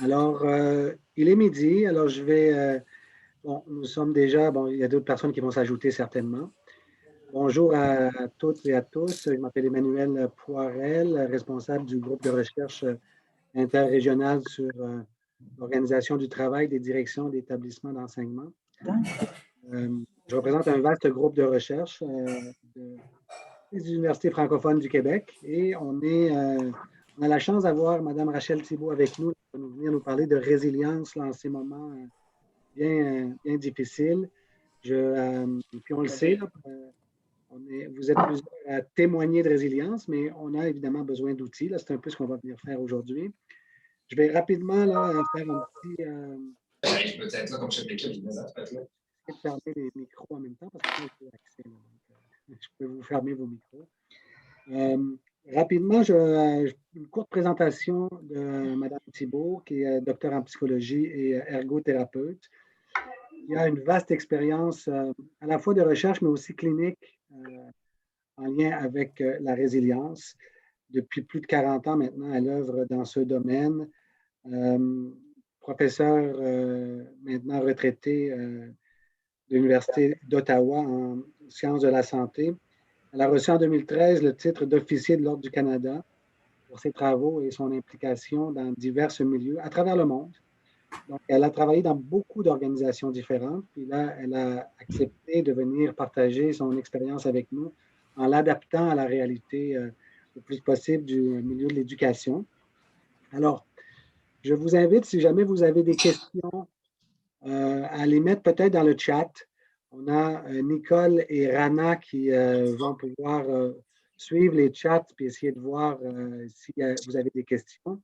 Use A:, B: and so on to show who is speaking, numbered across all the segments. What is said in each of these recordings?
A: Alors, il est midi, alors je vais, bon, nous sommes déjà, bon, il y a d'autres personnes qui vont s'ajouter certainement. Bonjour à toutes et à tous. Je m'appelle Emmanuel Poirel, responsable du groupe de recherche interrégional sur l'organisation du travail des directions d'établissements d'enseignement. Je représente un vaste groupe de recherche des universités francophones du Québec et on a la chance d'avoir Mme Rachel Thibault avec nous pour venir nous parler de résilience là, en ces moments bien difficiles. Puis on le sait, là, vous êtes plusieurs à témoigner de résilience, mais on a évidemment besoin d'outils. C'est un peu ce qu'on va venir faire aujourd'hui. Je vais rapidement là, faire un petit.
B: J'arrive peut-être là comme chef d'équipe, je vais
A: De fermer les micros en même temps parce que moi, j'ai accès. Là, donc, je peux vous fermer vos micros. Rapidement, une courte présentation de Mme Thibault, qui est docteur en psychologie et ergothérapeute. Il a une vaste expérience à la fois de recherche, mais aussi clinique en lien avec la résilience. Depuis plus de 40 ans maintenant, elle œuvre dans ce domaine. Professeur maintenant retraité de l'Université d'Ottawa en sciences de la santé. Elle a reçu en 2013 le titre d'officier de l'Ordre du Canada pour ses travaux et son implication dans divers milieux à travers le monde. Donc, elle a travaillé dans beaucoup d'organisations différentes. Puis là, elle a accepté de venir partager son expérience avec nous en l'adaptant à la réalité le plus possible du milieu de l'éducation. Alors, je vous invite, si jamais vous avez des questions, à les mettre peut-être dans le chat. On a Nicole et Rana qui vont pouvoir suivre les chats et essayer de voir si vous avez des questions.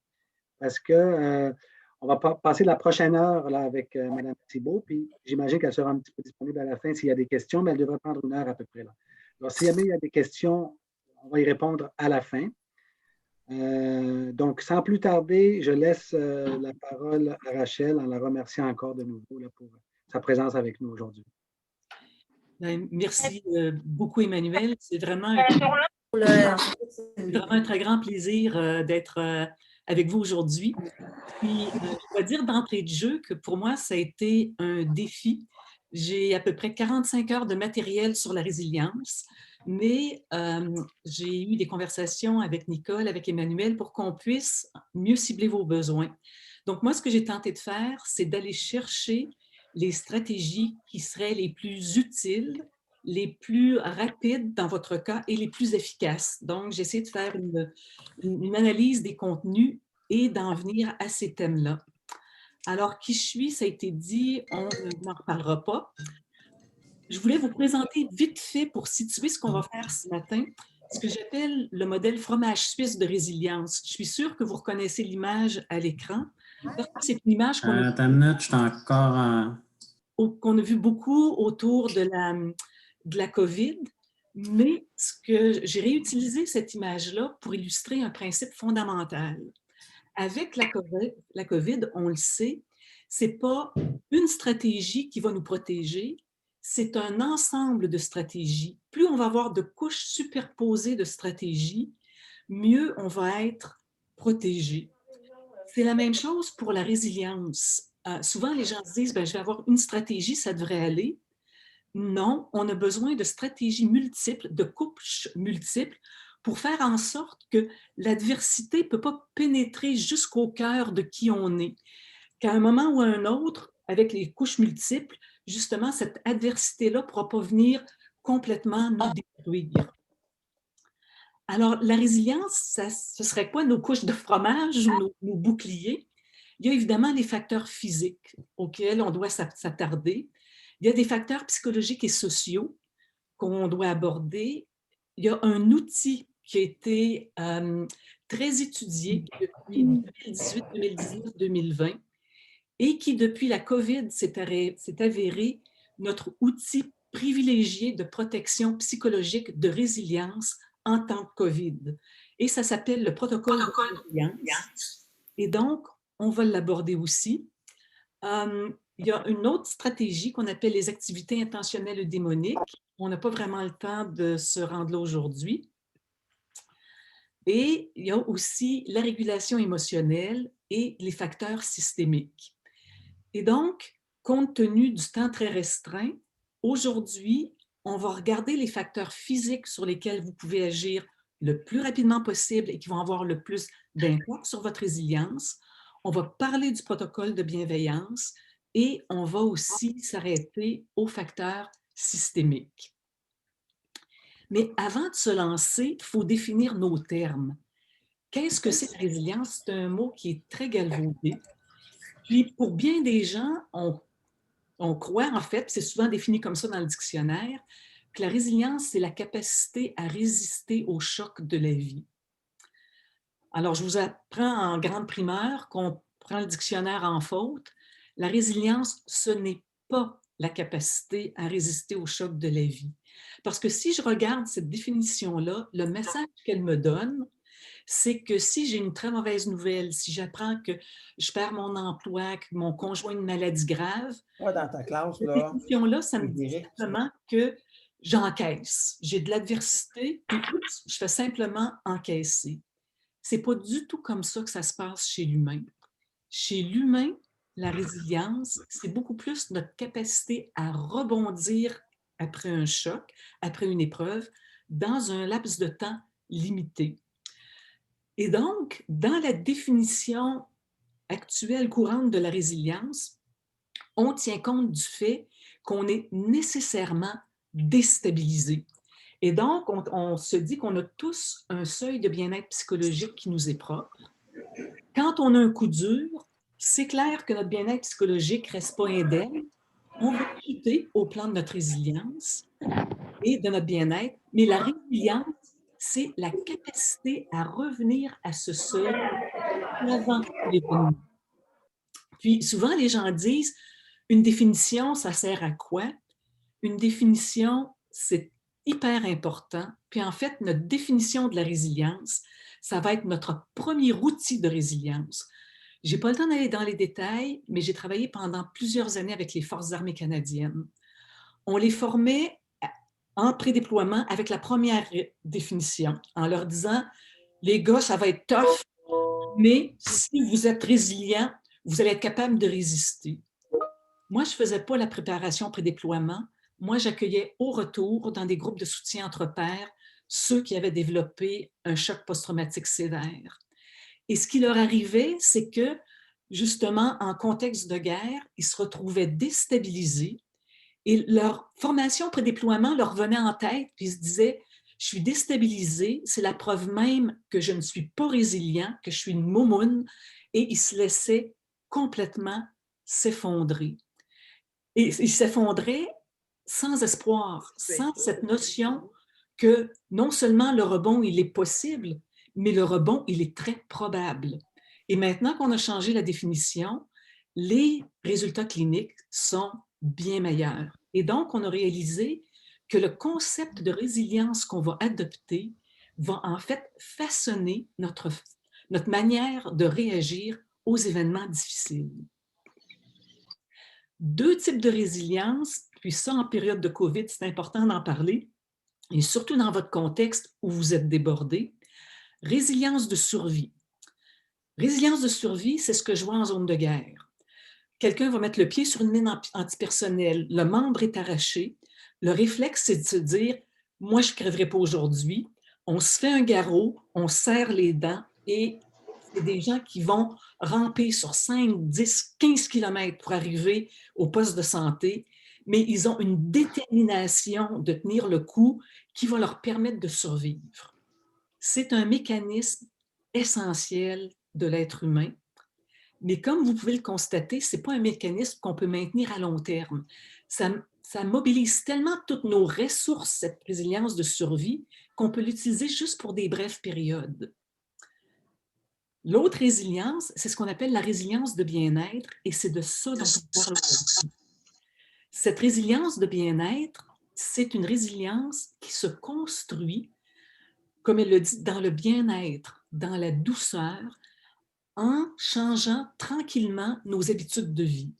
A: Parce que on va passer la prochaine heure là, avec Mme Thibault, puis j'imagine qu'elle sera un petit peu disponible à la fin s'il y a des questions, mais elle devrait prendre une heure à peu près. Là. Alors, si jamais il y a des questions, on va y répondre à la fin. Donc, sans plus tarder, je laisse la parole à Rachel en la remerciant encore de nouveau là, pour sa présence avec nous aujourd'hui.
C: Merci beaucoup, Emmanuel. C'est vraiment un très grand plaisir d'être avec vous aujourd'hui. Puis, je dois dire d'entrée de jeu que pour moi, ça a été un défi. J'ai à peu près 45 heures de matériel sur la résilience, mais j'ai eu des conversations avec Nicole, avec Emmanuel, pour qu'on puisse mieux cibler vos besoins. Donc, moi, ce que j'ai tenté de faire, c'est d'aller chercher les stratégies qui seraient les plus utiles, les plus rapides dans votre cas et les plus efficaces. Donc, j'ai essayé de faire une analyse des contenus et d'en venir à ces thèmes-là. Alors, qui je suis, ça a été dit, on n'en reparlera pas. Je voulais vous présenter vite fait pour situer ce qu'on va faire ce matin, ce que j'appelle le modèle fromage suisse de résilience. Je suis sûre que vous reconnaissez l'image à l'écran. C'est une image qu'on a, qu'on a vue beaucoup autour de la COVID, mais ce que j'ai réutilisé cette image-là pour illustrer un principe fondamental. Avec la COVID, on le sait, ce n'est pas une stratégie qui va nous protéger, c'est un ensemble de stratégies. Plus on va avoir de couches superposées de stratégies, mieux on va être protégé. C'est la même chose pour la résilience. Souvent, les gens se disent, je vais avoir une stratégie, ça devrait aller. Non, on a besoin de stratégies multiples, de couches multiples pour faire en sorte que l'adversité ne peut pas pénétrer jusqu'au cœur de qui on est. Qu'à un moment ou à un autre, avec les couches multiples, justement, cette adversité-là ne pourra pas venir complètement nous détruire. Alors, la résilience, ce serait quoi nos couches de fromage ou nos boucliers? Il y a évidemment les facteurs physiques auxquels on doit s'attarder. Il y a des facteurs psychologiques et sociaux qu'on doit aborder. Il y a un outil qui a été très étudié depuis 2018, 2019, 2020 et qui, depuis la COVID, s'est avéré notre outil privilégié de protection psychologique de résilience en temps de COVID. Et ça s'appelle le protocole de résilience. Et donc, on va l'aborder aussi. Il y a une autre stratégie qu'on appelle les activités intentionnelles démoniques. On n'a pas vraiment le temps de se rendre là aujourd'hui. Et il y a aussi la régulation émotionnelle et les facteurs systémiques. Et donc, compte tenu du temps très restreint, aujourd'hui, on va regarder les facteurs physiques sur lesquels vous pouvez agir le plus rapidement possible et qui vont avoir le plus d'impact sur votre résilience. On va parler du protocole de bienveillance et on va aussi s'arrêter aux facteurs systémiques. Mais avant de se lancer, il faut définir nos termes. Qu'est-ce que c'est la résilience? C'est un mot qui est très galvaudé. Puis, pour bien des gens, on croit, en fait, c'est souvent défini comme ça dans le dictionnaire, que la résilience, c'est la capacité à résister aux chocs de la vie. Alors, je vous apprends en grande primeur qu'on prend le dictionnaire en faute. La résilience, ce n'est pas la capacité à résister aux chocs de la vie. Parce que si je regarde cette définition-là, le message qu'elle me donne, c'est que si j'ai une très mauvaise nouvelle, si j'apprends que je perds mon emploi, que mon conjoint a une maladie grave,
D: Moi, dans ta classe,
C: cette
D: là,
C: définition-là, ça me
D: je
C: dit
D: dirais
C: simplement que j'encaisse. J'ai de l'adversité, puis oups, je fais simplement encaisser. C'est pas du tout comme ça que ça se passe chez l'humain. Chez l'humain, la résilience, c'est beaucoup plus notre capacité à rebondir après un choc, après une épreuve, dans un laps de temps limité. Et donc, dans la définition actuelle courante de la résilience, on tient compte du fait qu'on est nécessairement déstabilisé. Et donc, on se dit qu'on a tous un seuil de bien-être psychologique qui nous est propre. Quand on a un coup dur, c'est clair que notre bien-être psychologique ne reste pas indemne. On va chuter au plan de notre résilience et de notre bien-être, mais la résilience, c'est la capacité à revenir à ce seuil avant l'événement. Puis souvent, les gens disent, une définition, ça sert à quoi? Une définition, c'est hyper important. Puis en fait, notre définition de la résilience, ça va être notre premier outil de résilience. Je n'ai pas le temps d'aller dans les détails, mais j'ai travaillé pendant plusieurs années avec les Forces armées canadiennes. On les formait en prédéploiement avec la première définition, en leur disant, les gars, ça va être tough, mais si vous êtes résilient, vous allez être capable de résister. Moi, je ne faisais pas la préparation pré-déploiement. Moi, j'accueillais au retour, dans des groupes de soutien entre pairs, ceux qui avaient développé un choc post-traumatique sévère. Et ce qui leur arrivait, c'est que, justement, en contexte de guerre, ils se retrouvaient déstabilisés et leur formation pré-déploiement leur venait en tête, puis ils se disaient, je suis déstabilisé, c'est la preuve même que je ne suis pas résilient, que je suis une moumoune, et ils se laissaient complètement s'effondrer. Et ils s'effondraient sans espoir, sans cette notion que non seulement le rebond, il est possible, mais le rebond, il est très probable. Et maintenant qu'on a changé la définition, les résultats cliniques sont bien meilleurs. Et donc, on a réalisé que le concept de résilience qu'on va adopter va en fait façonner notre manière de réagir aux événements difficiles. Deux types de résilience, puis ça, en période de COVID, c'est important d'en parler, et surtout dans votre contexte où vous êtes débordé. Résilience de survie. Résilience de survie, c'est ce que je vois en zone de guerre. Quelqu'un va mettre le pied sur une mine antipersonnelle, le membre est arraché. Le réflexe, c'est de se dire, moi, je ne crèverai pas aujourd'hui. On se fait un garrot, on serre les dents et c'est des gens qui vont ramper sur 5, 10, 15 kilomètres pour arriver au poste de santé, mais ils ont une détermination de tenir le coup qui va leur permettre de survivre. C'est un mécanisme essentiel de l'être humain. Mais comme vous pouvez le constater, ce n'est pas un mécanisme qu'on peut maintenir à long terme. Ça mobilise tellement toutes nos ressources, cette résilience de survie, qu'on peut l'utiliser juste pour des brèves périodes. L'autre résilience, c'est ce qu'on appelle la résilience de bien-être, et c'est de ça dont on parle aujourd'hui. Cette résilience de bien-être, c'est une résilience qui se construit, comme elle le dit, dans le bien-être, dans la douceur, en changeant tranquillement nos habitudes de vie.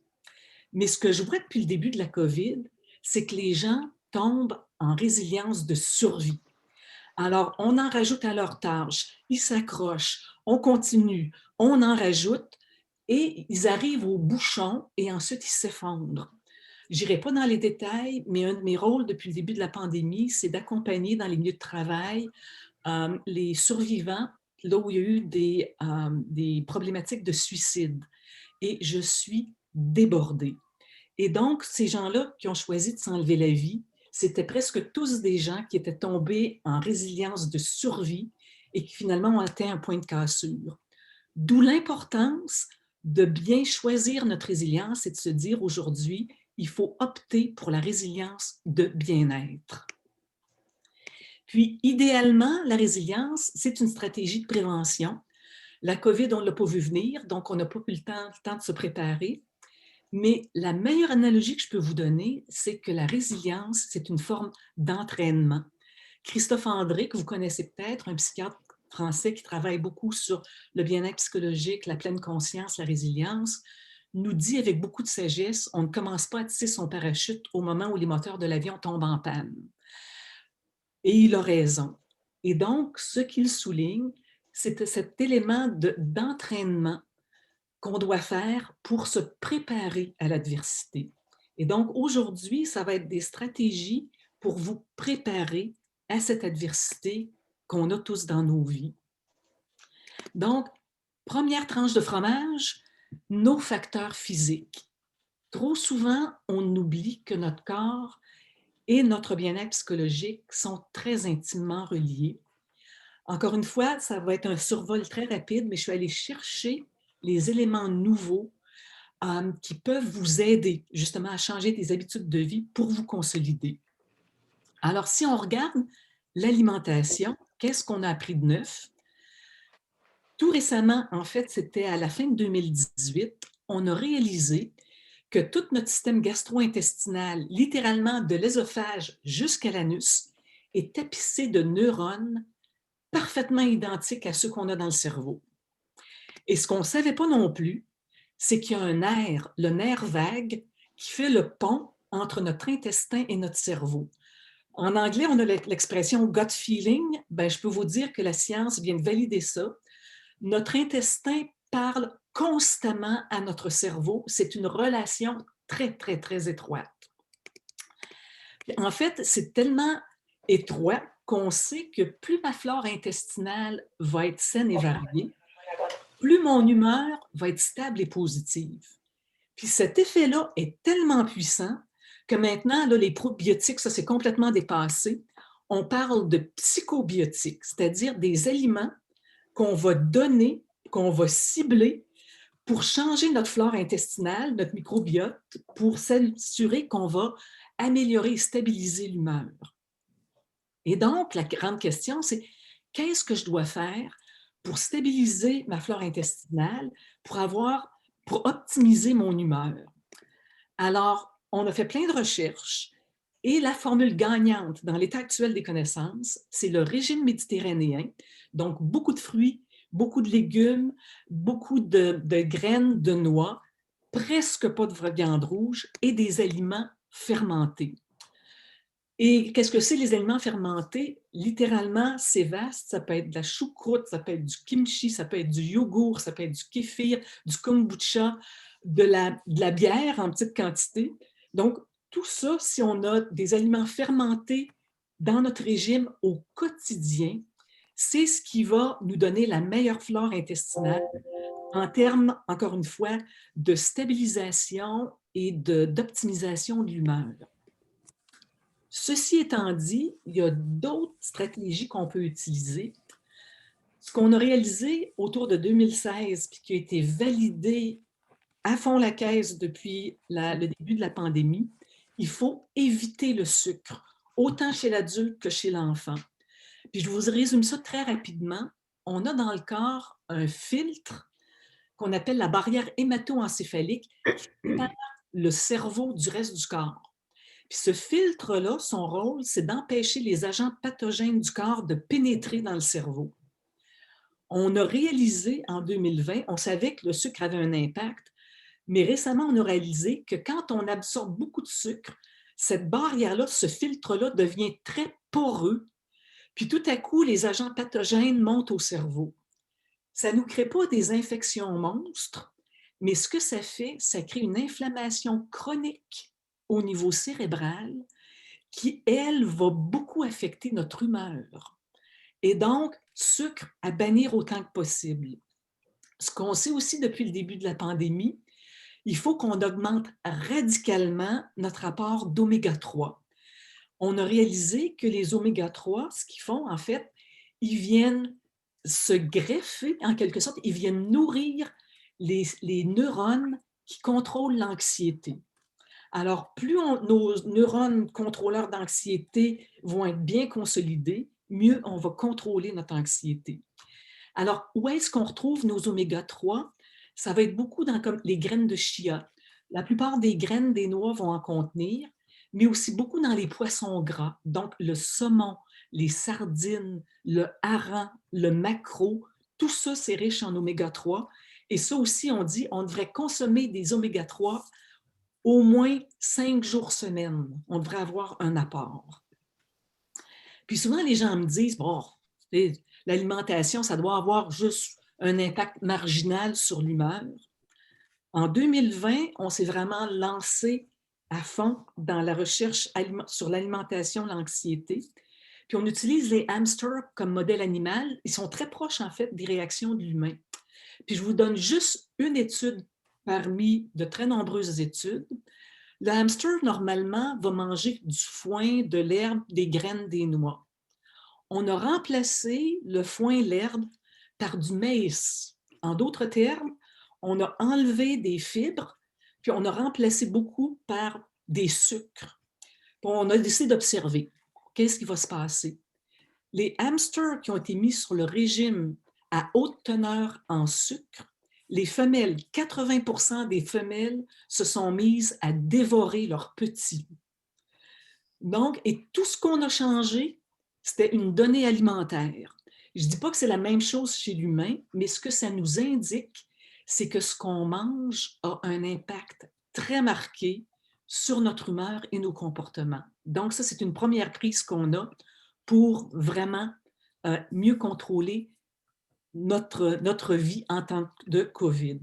C: Mais ce que je vois depuis le début de la COVID, c'est que les gens tombent en résilience de survie. Alors, on en rajoute à leur tâche, ils s'accrochent, on continue, on en rajoute et ils arrivent au bouchon et ensuite ils s'effondrent. Je n'irai pas dans les détails, mais un de mes rôles depuis le début de la pandémie, c'est d'accompagner dans les milieux de travail les survivants là où il y a eu des problématiques de suicide. Et je suis débordée. Et donc, ces gens-là qui ont choisi de s'enlever la vie, c'était presque tous des gens qui étaient tombés en résilience de survie et qui finalement ont atteint un point de cassure. D'où l'importance de bien choisir notre résilience et de se dire aujourd'hui, il faut opter pour la résilience de bien-être. Puis, idéalement, la résilience, c'est une stratégie de prévention. La COVID, on ne l'a pas vu venir, donc on n'a pas eu le temps de se préparer. Mais la meilleure analogie que je peux vous donner, c'est que la résilience, c'est une forme d'entraînement. Christophe André, que vous connaissez peut-être, un psychiatre français qui travaille beaucoup sur le bien-être psychologique, la pleine conscience, la résilience, nous dit avec beaucoup de sagesse, on ne commence pas à tisser son parachute au moment où les moteurs de l'avion tombent en panne. Et il a raison. Et donc, ce qu'il souligne, c'est cet élément d'entraînement qu'on doit faire pour se préparer à l'adversité. Et donc, aujourd'hui, ça va être des stratégies pour vous préparer à cette adversité qu'on a tous dans nos vies. Donc, première tranche de fromage, nos facteurs physiques. Trop souvent, on oublie que notre corps et notre bien-être psychologique sont très intimement reliés. Encore une fois, ça va être un survol très rapide, mais je suis allée chercher les éléments nouveaux qui peuvent vous aider justement à changer des habitudes de vie pour vous consolider. Alors, si on regarde l'alimentation, qu'est-ce qu'on a appris de neuf? Tout récemment, en fait, c'était à la fin de 2018, on a réalisé que tout notre système gastro-intestinal, littéralement de l'œsophage jusqu'à l'anus, est tapissé de neurones parfaitement identiques à ceux qu'on a dans le cerveau. Et ce qu'on ne savait pas non plus, c'est qu'il y a un nerf, le nerf vague, qui fait le pont entre notre intestin et notre cerveau. En anglais, on a l'expression gut feeling. Ben, je peux vous dire que la science vient de valider ça. Notre intestin parle constamment à notre cerveau. C'est une relation très, très, très étroite. En fait, c'est tellement étroit qu'on sait que plus ma flore intestinale va être saine et variée, plus mon humeur va être stable et positive. Puis cet effet-là est tellement puissant que maintenant, là, les probiotiques, ça c'est complètement dépassé. On parle de psychobiotiques, c'est-à-dire des aliments qu'on va donner, qu'on va cibler pour changer notre flore intestinale, notre microbiote, pour s'assurer qu'on va améliorer et stabiliser l'humeur. Et donc, la grande question, c'est qu'est-ce que je dois faire pour stabiliser ma flore intestinale, pour optimiser mon humeur? Alors, on a fait plein de recherches et la formule gagnante dans l'état actuel des connaissances, c'est le régime méditerranéen, donc beaucoup de fruits, beaucoup de légumes, beaucoup de graines, de noix, presque pas de viande rouge et des aliments fermentés. Et qu'est-ce que c'est les aliments fermentés? Littéralement, c'est vaste. Ça peut être de la choucroute, ça peut être du kimchi, ça peut être du yogourt, ça peut être du kéfir, du kombucha, de la bière en petite quantité. Donc, tout ça, si on a des aliments fermentés dans notre régime au quotidien, c'est ce qui va nous donner la meilleure flore intestinale en termes, encore une fois, de stabilisation et d'optimisation de l'humeur. Ceci étant dit, il y a d'autres stratégies qu'on peut utiliser. Ce qu'on a réalisé autour de 2016, puis qui a été validé à fond la caisse depuis le début de la pandémie, il faut éviter le sucre, autant chez l'adulte que chez l'enfant. Puis je vous résume ça très rapidement. On a dans le corps un filtre qu'on appelle la barrière hémato-encéphalique qui sépare le cerveau du reste du corps. Puis ce filtre-là, son rôle, c'est d'empêcher les agents pathogènes du corps de pénétrer dans le cerveau. On a réalisé en 2020, on savait que le sucre avait un impact, mais récemment, on a réalisé que quand on absorbe beaucoup de sucre, cette barrière-là, ce filtre-là devient très poreux, Puis tout à coup, les agents pathogènes montent au cerveau. Ça ne nous crée pas des infections monstres, mais ce que ça fait, ça crée une inflammation chronique au niveau cérébral qui, elle, va beaucoup affecter notre humeur. Et donc, sucre à bannir autant que possible. Ce qu'on sait aussi depuis le début de la pandémie, il faut qu'on augmente radicalement notre apport d'oméga 3. On a réalisé que les oméga 3, ce qu'ils font, en fait, ils viennent se greffer, en quelque sorte, ils viennent nourrir les neurones qui contrôlent l'anxiété. Alors, plus nos neurones contrôleurs d'anxiété vont être bien consolidés, mieux on va contrôler notre anxiété. Alors, où est-ce qu'on retrouve nos oméga 3? Ça va être beaucoup dans comme les graines de chia. La plupart des graines des noix vont en contenir, mais aussi beaucoup dans les poissons gras, donc le saumon, les sardines, le hareng, le maquereau, tout ça, c'est riche en oméga 3. Et ça aussi, on dit, on devrait consommer des oméga 3 au moins 5 jours semaine. On devrait avoir un apport. Puis souvent, les gens me disent, bon, l'alimentation, ça doit avoir juste un impact marginal sur l'humeur. En 2020, on s'est vraiment lancé à fond dans la recherche sur l'alimentation, l'anxiété. Puis on utilise les hamsters comme modèle animal. Ils sont très proches, en fait, des réactions de l'humain. Puis je vous donne juste une étude parmi de très nombreuses études. Le hamster, normalement, va manger du foin, de l'herbe, des graines, des noix. On a remplacé le foin, l'herbe, par du maïs. En d'autres termes, on a enlevé des fibres, puis on a remplacé beaucoup par des sucres. Puis on a décidé d'observer qu'est-ce qui va se passer. Les hamsters qui ont été mis sur le régime à haute teneur en sucre, les femelles, 80% des femelles se sont mises à dévorer leurs petits. Donc, et tout ce qu'on a changé, c'était une donnée alimentaire. Je ne dis pas que c'est la même chose chez l'humain, mais ce que ça nous indique, c'est que ce qu'on mange a un impact très marqué sur notre humeur et nos comportements. Donc, ça, c'est une première prise qu'on a pour vraiment mieux contrôler notre vie en temps de COVID.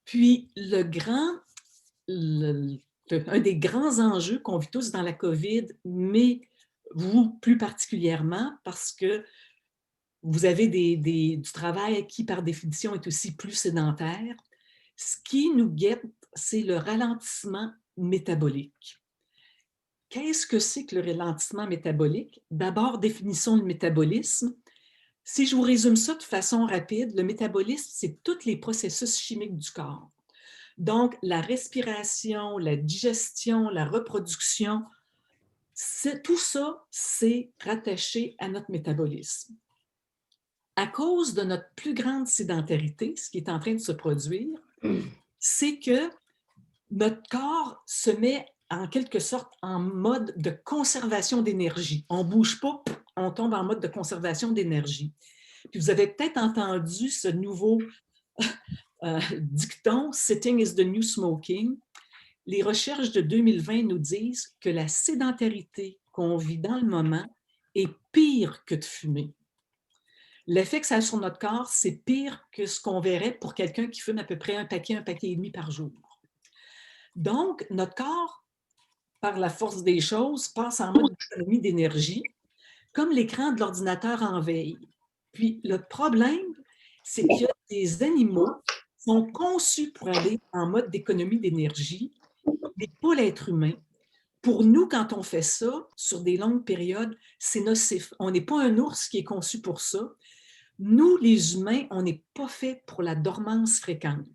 C: Puis, un des grands enjeux qu'on vit tous dans la COVID, mais vous plus particulièrement parce que vous avez du travail qui, par définition, est aussi plus sédentaire. Ce qui nous guette, c'est le ralentissement métabolique. Qu'est-ce que c'est que le ralentissement métabolique? D'abord, définissons le métabolisme. Si je vous résume ça de façon rapide, le métabolisme, c'est tous les processus chimiques du corps. Donc, la respiration, la digestion, la reproduction, tout ça, c'est rattaché à notre métabolisme. À cause de notre plus grande sédentarité, ce qui est en train de se produire, c'est que notre corps se met en quelque sorte en mode de conservation d'énergie. On ne bouge pas, on tombe en mode de conservation d'énergie. Puis vous avez peut-être entendu ce nouveau dicton « Sitting is the new smoking ». Les recherches de 2020 nous disent que la sédentarité qu'on vit dans le moment est pire que de fumer. L'effet que ça a sur notre corps, c'est pire que ce qu'on verrait pour quelqu'un qui fume à peu près un paquet et demi par jour. Donc, notre corps, par la force des choses, passe en mode d'économie d'énergie, comme l'écran de l'ordinateur en veille. Puis, le problème, c'est qu'il y a des animaux qui sont conçus pour aller en mode d'économie d'énergie, mais pas l'être humain. Pour nous, quand on fait ça, sur des longues périodes, c'est nocif. On n'est pas un ours qui est conçu pour ça. Nous, les humains, on n'est pas fait pour la dormance fréquente.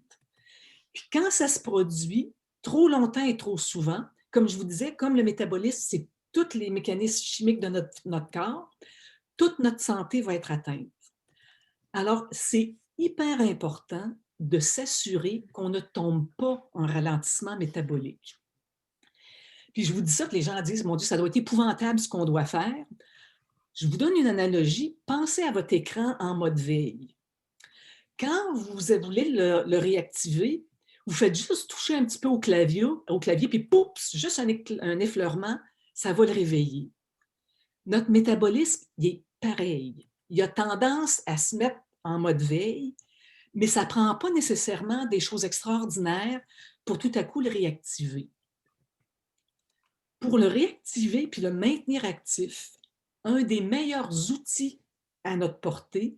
C: Puis quand ça se produit, trop longtemps et trop souvent, comme je vous disais, comme le métabolisme, c'est tous les mécanismes chimiques de notre corps, toute notre santé va être atteinte. Alors, c'est hyper important de s'assurer qu'on ne tombe pas en ralentissement métabolique. Puis je vous dis ça que les gens disent, mon Dieu, ça doit être épouvantable ce qu'on doit faire. Je vous donne une analogie. Pensez à votre écran en mode veille. Quand vous voulez le réactiver, vous faites juste toucher un petit peu au clavier puis poups, juste un effleurement, ça va le réveiller. notre métabolisme, il est pareil. Il a tendance à se mettre en mode veille, mais ça ne prend pas nécessairement des choses extraordinaires pour tout à coup le réactiver. Pour le réactiver puis le maintenir actif, un des meilleurs outils à notre portée,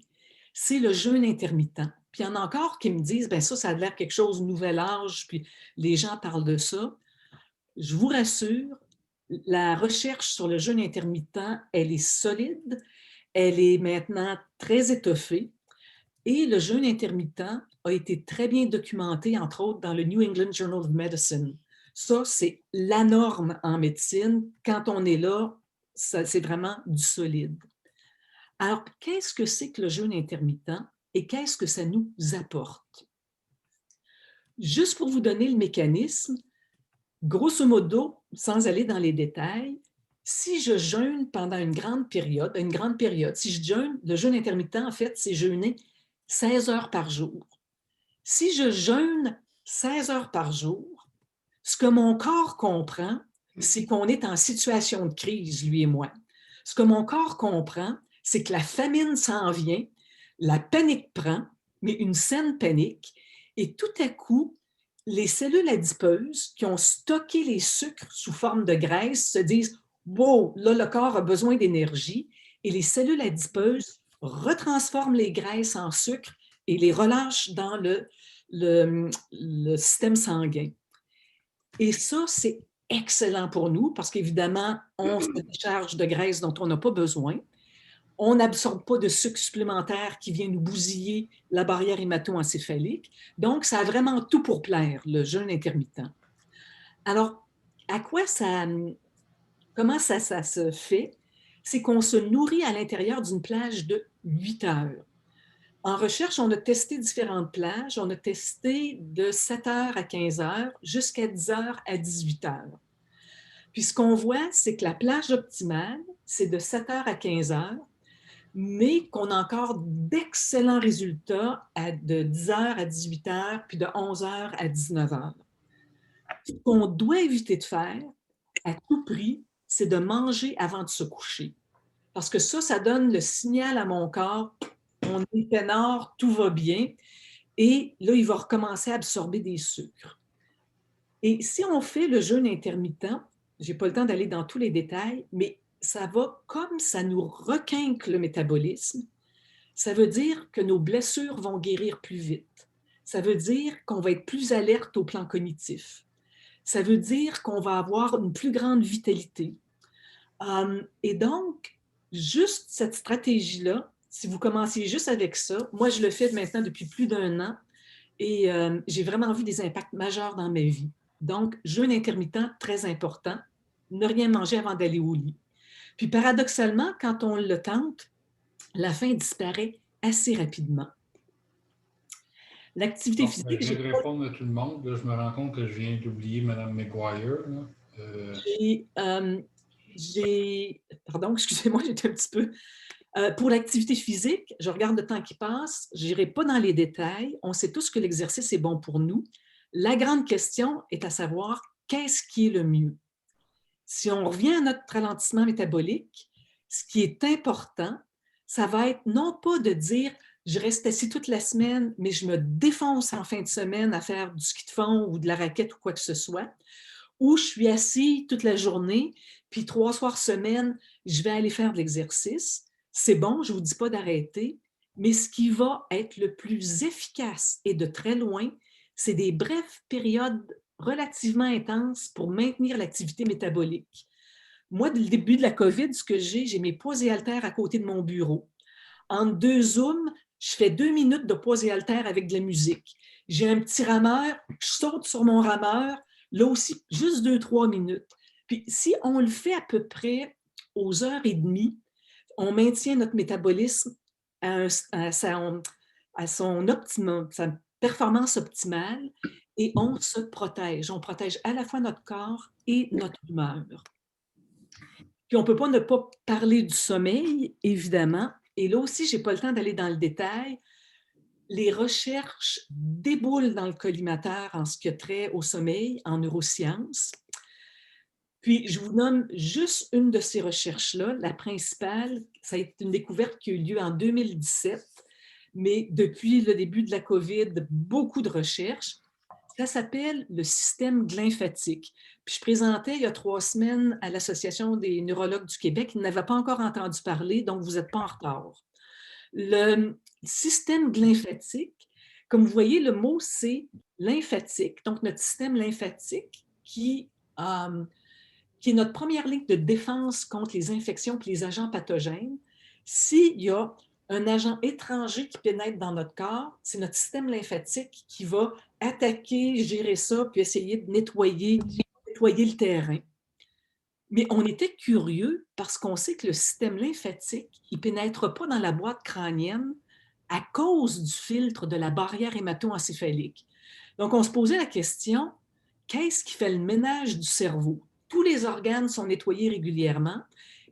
C: c'est le jeûne intermittent. Puis il y en a encore qui me disent, bien ça a l'air quelque chose de nouvel âge, puis les gens parlent de ça. Je vous rassure, la recherche sur le jeûne intermittent, elle est solide, elle est maintenant très étoffée, et le jeûne intermittent a été très bien documenté, entre autres, dans le New England Journal of Medicine. Ça, c'est la norme en médecine. Quand on est là, c'est vraiment du solide. Alors, qu'est-ce que c'est que le jeûne intermittent et qu'est-ce que ça nous apporte? Juste pour vous donner le mécanisme, grosso modo, sans aller dans les détails, si je jeûne pendant une grande période, si je jeûne, le jeûne intermittent, en fait, c'est jeûner 16 heures par jour. Si je jeûne 16 heures par jour, ce que mon corps comprend, c'est qu'on est en situation de crise, lui et moi. Ce que mon corps comprend, c'est que la famine s'en vient, la panique prend, mais une saine panique, et tout à coup, les cellules adipeuses qui ont stocké les sucres sous forme de graisse se disent « Wow, là, le corps a besoin d'énergie », et les cellules adipeuses retransforment les graisses en sucre et les relâchent dans le système sanguin. Et ça, c'est excellent pour nous parce qu'évidemment, on se décharge de graisse dont on n'a pas besoin. On n'absorbe pas de sucre supplémentaire qui vient nous bousiller la barrière hémato-encéphalique. Donc, ça a vraiment tout pour plaire, le jeûne intermittent. Alors, comment ça se fait? C'est qu'on se nourrit à l'intérieur d'une plage de 8 heures. En recherche, on a testé différentes plages. On a testé de 7 heures à 15 heures jusqu'à 10 heures à 18 heures. Puis ce qu'on voit, c'est que la plage optimale, c'est de 7 heures à 15 heures, mais qu'on a encore d'excellents résultats de 10 heures à 18 heures, puis de 11 heures à 19 heures. Ce qu'on doit éviter de faire, à tout prix, c'est de manger avant de se coucher. Parce que ça donne le signal à mon corps, on est peinard, tout va bien. Et là, il va recommencer à absorber des sucres. Et si on fait le jeûne intermittent, je n'ai pas le temps d'aller dans tous les détails, mais ça va comme ça nous requinque le métabolisme. Ça veut dire que nos blessures vont guérir plus vite. Ça veut dire qu'on va être plus alerte au plan cognitif. Ça veut dire qu'on va avoir une plus grande vitalité. Et donc, juste cette stratégie-là, si vous commenciez juste avec ça, moi, je le fais maintenant depuis plus d'1 an et j'ai vraiment vu des impacts majeurs dans ma vie. Donc, jeûne intermittent, très important. Ne rien manger avant d'aller au lit. Puis, paradoxalement, quand on le tente, la faim disparaît assez rapidement. L'activité physique...
D: Je viens de répondre à tout le monde. Là, je me rends compte que je viens d'oublier Mme McGuire.
C: Pardon, excusez-moi, j'étais un petit peu... pour l'activité physique, je regarde le temps qui passe, je n'irai pas dans les détails. On sait tous que l'exercice est bon pour nous. La grande question est à savoir, qu'est-ce qui est le mieux? Si on revient à notre ralentissement métabolique, ce qui est important, ça va être non pas de dire « je reste assis toute la semaine, mais je me défonce en fin de semaine à faire du ski de fond ou de la raquette ou quoi que ce soit », ou je suis assis toute la journée, puis 3 soirs semaine, je vais aller faire de l'exercice. C'est bon, je ne vous dis pas d'arrêter, mais ce qui va être le plus efficace et de très loin, c'est des brèves périodes relativement intenses pour maintenir l'activité métabolique. Moi, dès le début de la COVID, ce que j'ai mes poids et haltères à côté de mon bureau. Entre 2 Zooms, je fais 2 minutes de poids et haltères avec de la musique. J'ai un petit rameur, je saute sur mon rameur, là aussi, juste 2-3 minutes. Puis si on le fait à peu près aux heures et demie, on maintient notre métabolisme à son optimum, sa performance optimale et on se protège. On protège à la fois notre corps et notre humeur. Puis on ne peut pas ne pas parler du sommeil, évidemment. Et là aussi, je n'ai pas le temps d'aller dans le détail. Les recherches déboulent dans le collimateur en ce qui a trait au sommeil, en neurosciences. Puis, je vous nomme juste une de ces recherches-là. La principale, ça a été une découverte qui a eu lieu en 2017, mais depuis le début de la COVID, beaucoup de recherches. Ça s'appelle le système lymphatique. Puis je présentais il y a 3 semaines à l'Association des neurologues du Québec. Ils n'avaient pas encore entendu parler, donc vous n'êtes pas en retard. Le système lymphatique, comme vous voyez, le mot, c'est lymphatique. Donc, notre système lymphatique qui est notre première ligne de défense contre les infections et les agents pathogènes. S'il y a un agent étranger qui pénètre dans notre corps, c'est notre système lymphatique qui va attaquer, gérer ça, puis essayer de nettoyer le terrain. Mais on était curieux parce qu'on sait que le système lymphatique, il ne pénètre pas dans la boîte crânienne à cause du filtre de la barrière hémato-encéphalique. Donc, on se posait la question, qu'est-ce qui fait le ménage du cerveau? Tous les organes sont nettoyés régulièrement,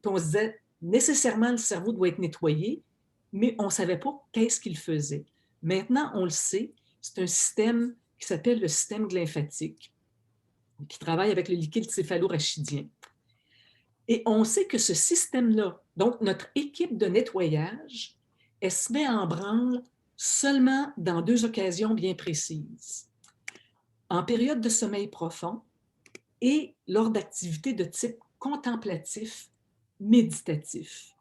C: puis on se disait, nécessairement, le cerveau doit être nettoyé, mais on ne savait pas qu'est-ce qu'il faisait. Maintenant, on le sait, c'est un système qui s'appelle le système lymphatique, qui travaille avec le liquide céphalorachidien. Et on sait que ce système-là, donc notre équipe de nettoyage, elle se met en branle seulement dans 2 occasions bien précises. En période de sommeil profond et lors d'activités de type contemplatif, méditatif.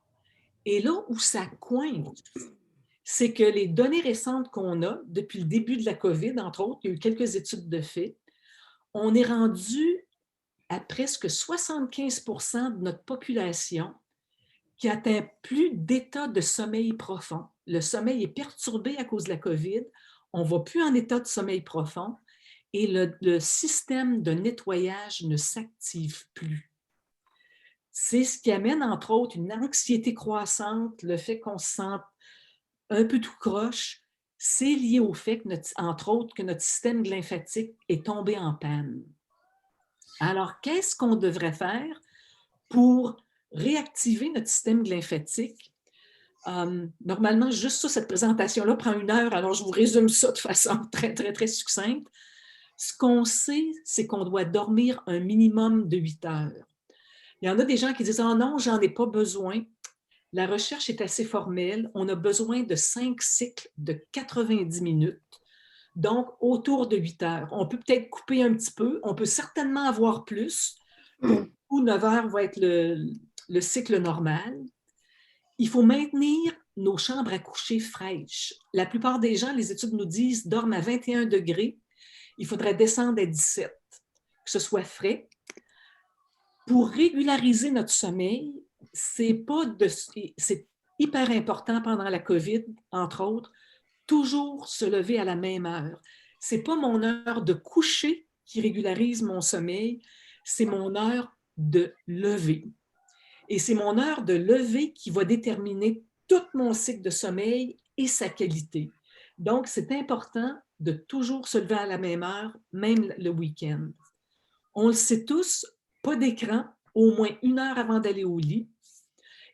C: Et là où ça coince, c'est que les données récentes qu'on a depuis le début de la COVID, entre autres, il y a eu quelques études de fait, on est rendu à presque 75% de notre population qui atteint plus d'état de sommeil profond. Le sommeil est perturbé à cause de la COVID. On ne va plus en état de sommeil profond et le système de nettoyage ne s'active plus. C'est ce qui amène, entre autres, une anxiété croissante, le fait qu'on se sente un peu tout croche. C'est lié au fait, entre autres, que notre système lymphatique est tombé en panne. Alors, qu'est-ce qu'on devrait faire pour réactiver notre système lymphatique? Normalement, juste ça, cette présentation-là prend 1 heure, alors je vous résume ça de façon très, très, très succincte. Ce qu'on sait, c'est qu'on doit dormir un minimum de 8 heures. Il y en a des gens qui disent « Ah non, j'en ai pas besoin ». La recherche est assez formelle. On a besoin de 5 cycles de 90 minutes, donc autour de 8 heures. On peut peut-être couper un petit peu, on peut certainement avoir plus, ou 9 heures va être le cycle normal. Il faut maintenir nos chambres à coucher fraîches. La plupart des gens, les études nous disent, dorment à 21 degrés. Il faudrait descendre à 17, que ce soit frais. Pour régulariser notre sommeil, c'est hyper important pendant la COVID, entre autres, toujours se lever à la même heure. Ce n'est pas mon heure de coucher qui régularise mon sommeil, c'est mon heure de lever. Et c'est mon heure de lever qui va déterminer tout mon cycle de sommeil et sa qualité. Donc, c'est important de toujours se lever à la même heure, même le week-end. On le sait tous, pas d'écran, au moins 1 heure avant d'aller au lit.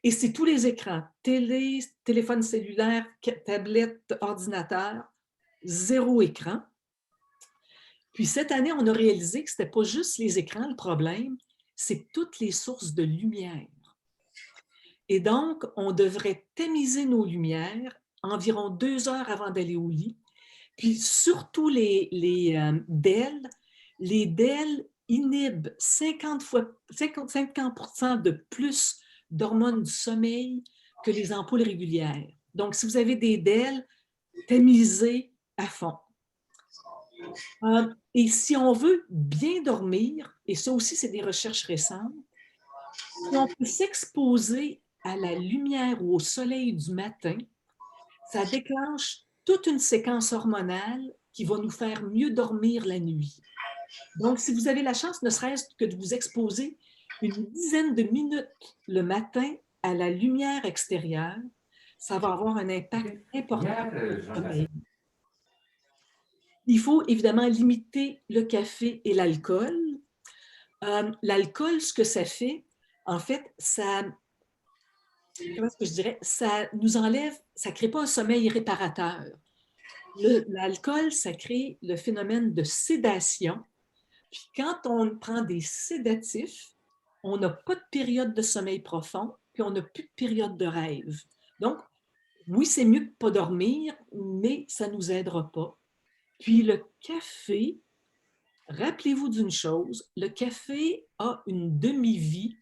C: Et c'est tous les écrans, télé, téléphone cellulaire, tablette, ordinateur, 0 écran. Puis cette année, on a réalisé que ce n'était pas juste les écrans le problème, c'est toutes les sources de lumière. Et donc, on devrait tamiser nos lumières environ 2 heures avant d'aller au lit. Puis surtout les DEL inhibent 50% de plus d'hormones du sommeil que les ampoules régulières. Donc, si vous avez des DEL, tamisez à fond. Et si on veut bien dormir, et ça aussi, c'est des recherches récentes, si on peut s'exposer à la lumière ou au soleil du matin, ça déclenche toute une séquence hormonale qui va nous faire mieux dormir la nuit. Donc, si vous avez la chance, ne serait-ce que de vous exposer une dizaine de minutes le matin à la lumière extérieure, ça va avoir un impact important sur le sommeil. Il faut évidemment limiter le café et l'alcool. L'alcool, ce que ça fait, en fait, ça nous enlève, ça ne crée pas un sommeil réparateur. L'alcool, ça crée le phénomène de sédation. Puis quand on prend des sédatifs, on n'a pas de période de sommeil profond, puis on n'a plus de période de rêve. Donc, oui, c'est mieux de ne pas dormir, mais ça ne nous aidera pas. Puis le café, rappelez-vous d'une chose, le café a une demi-vie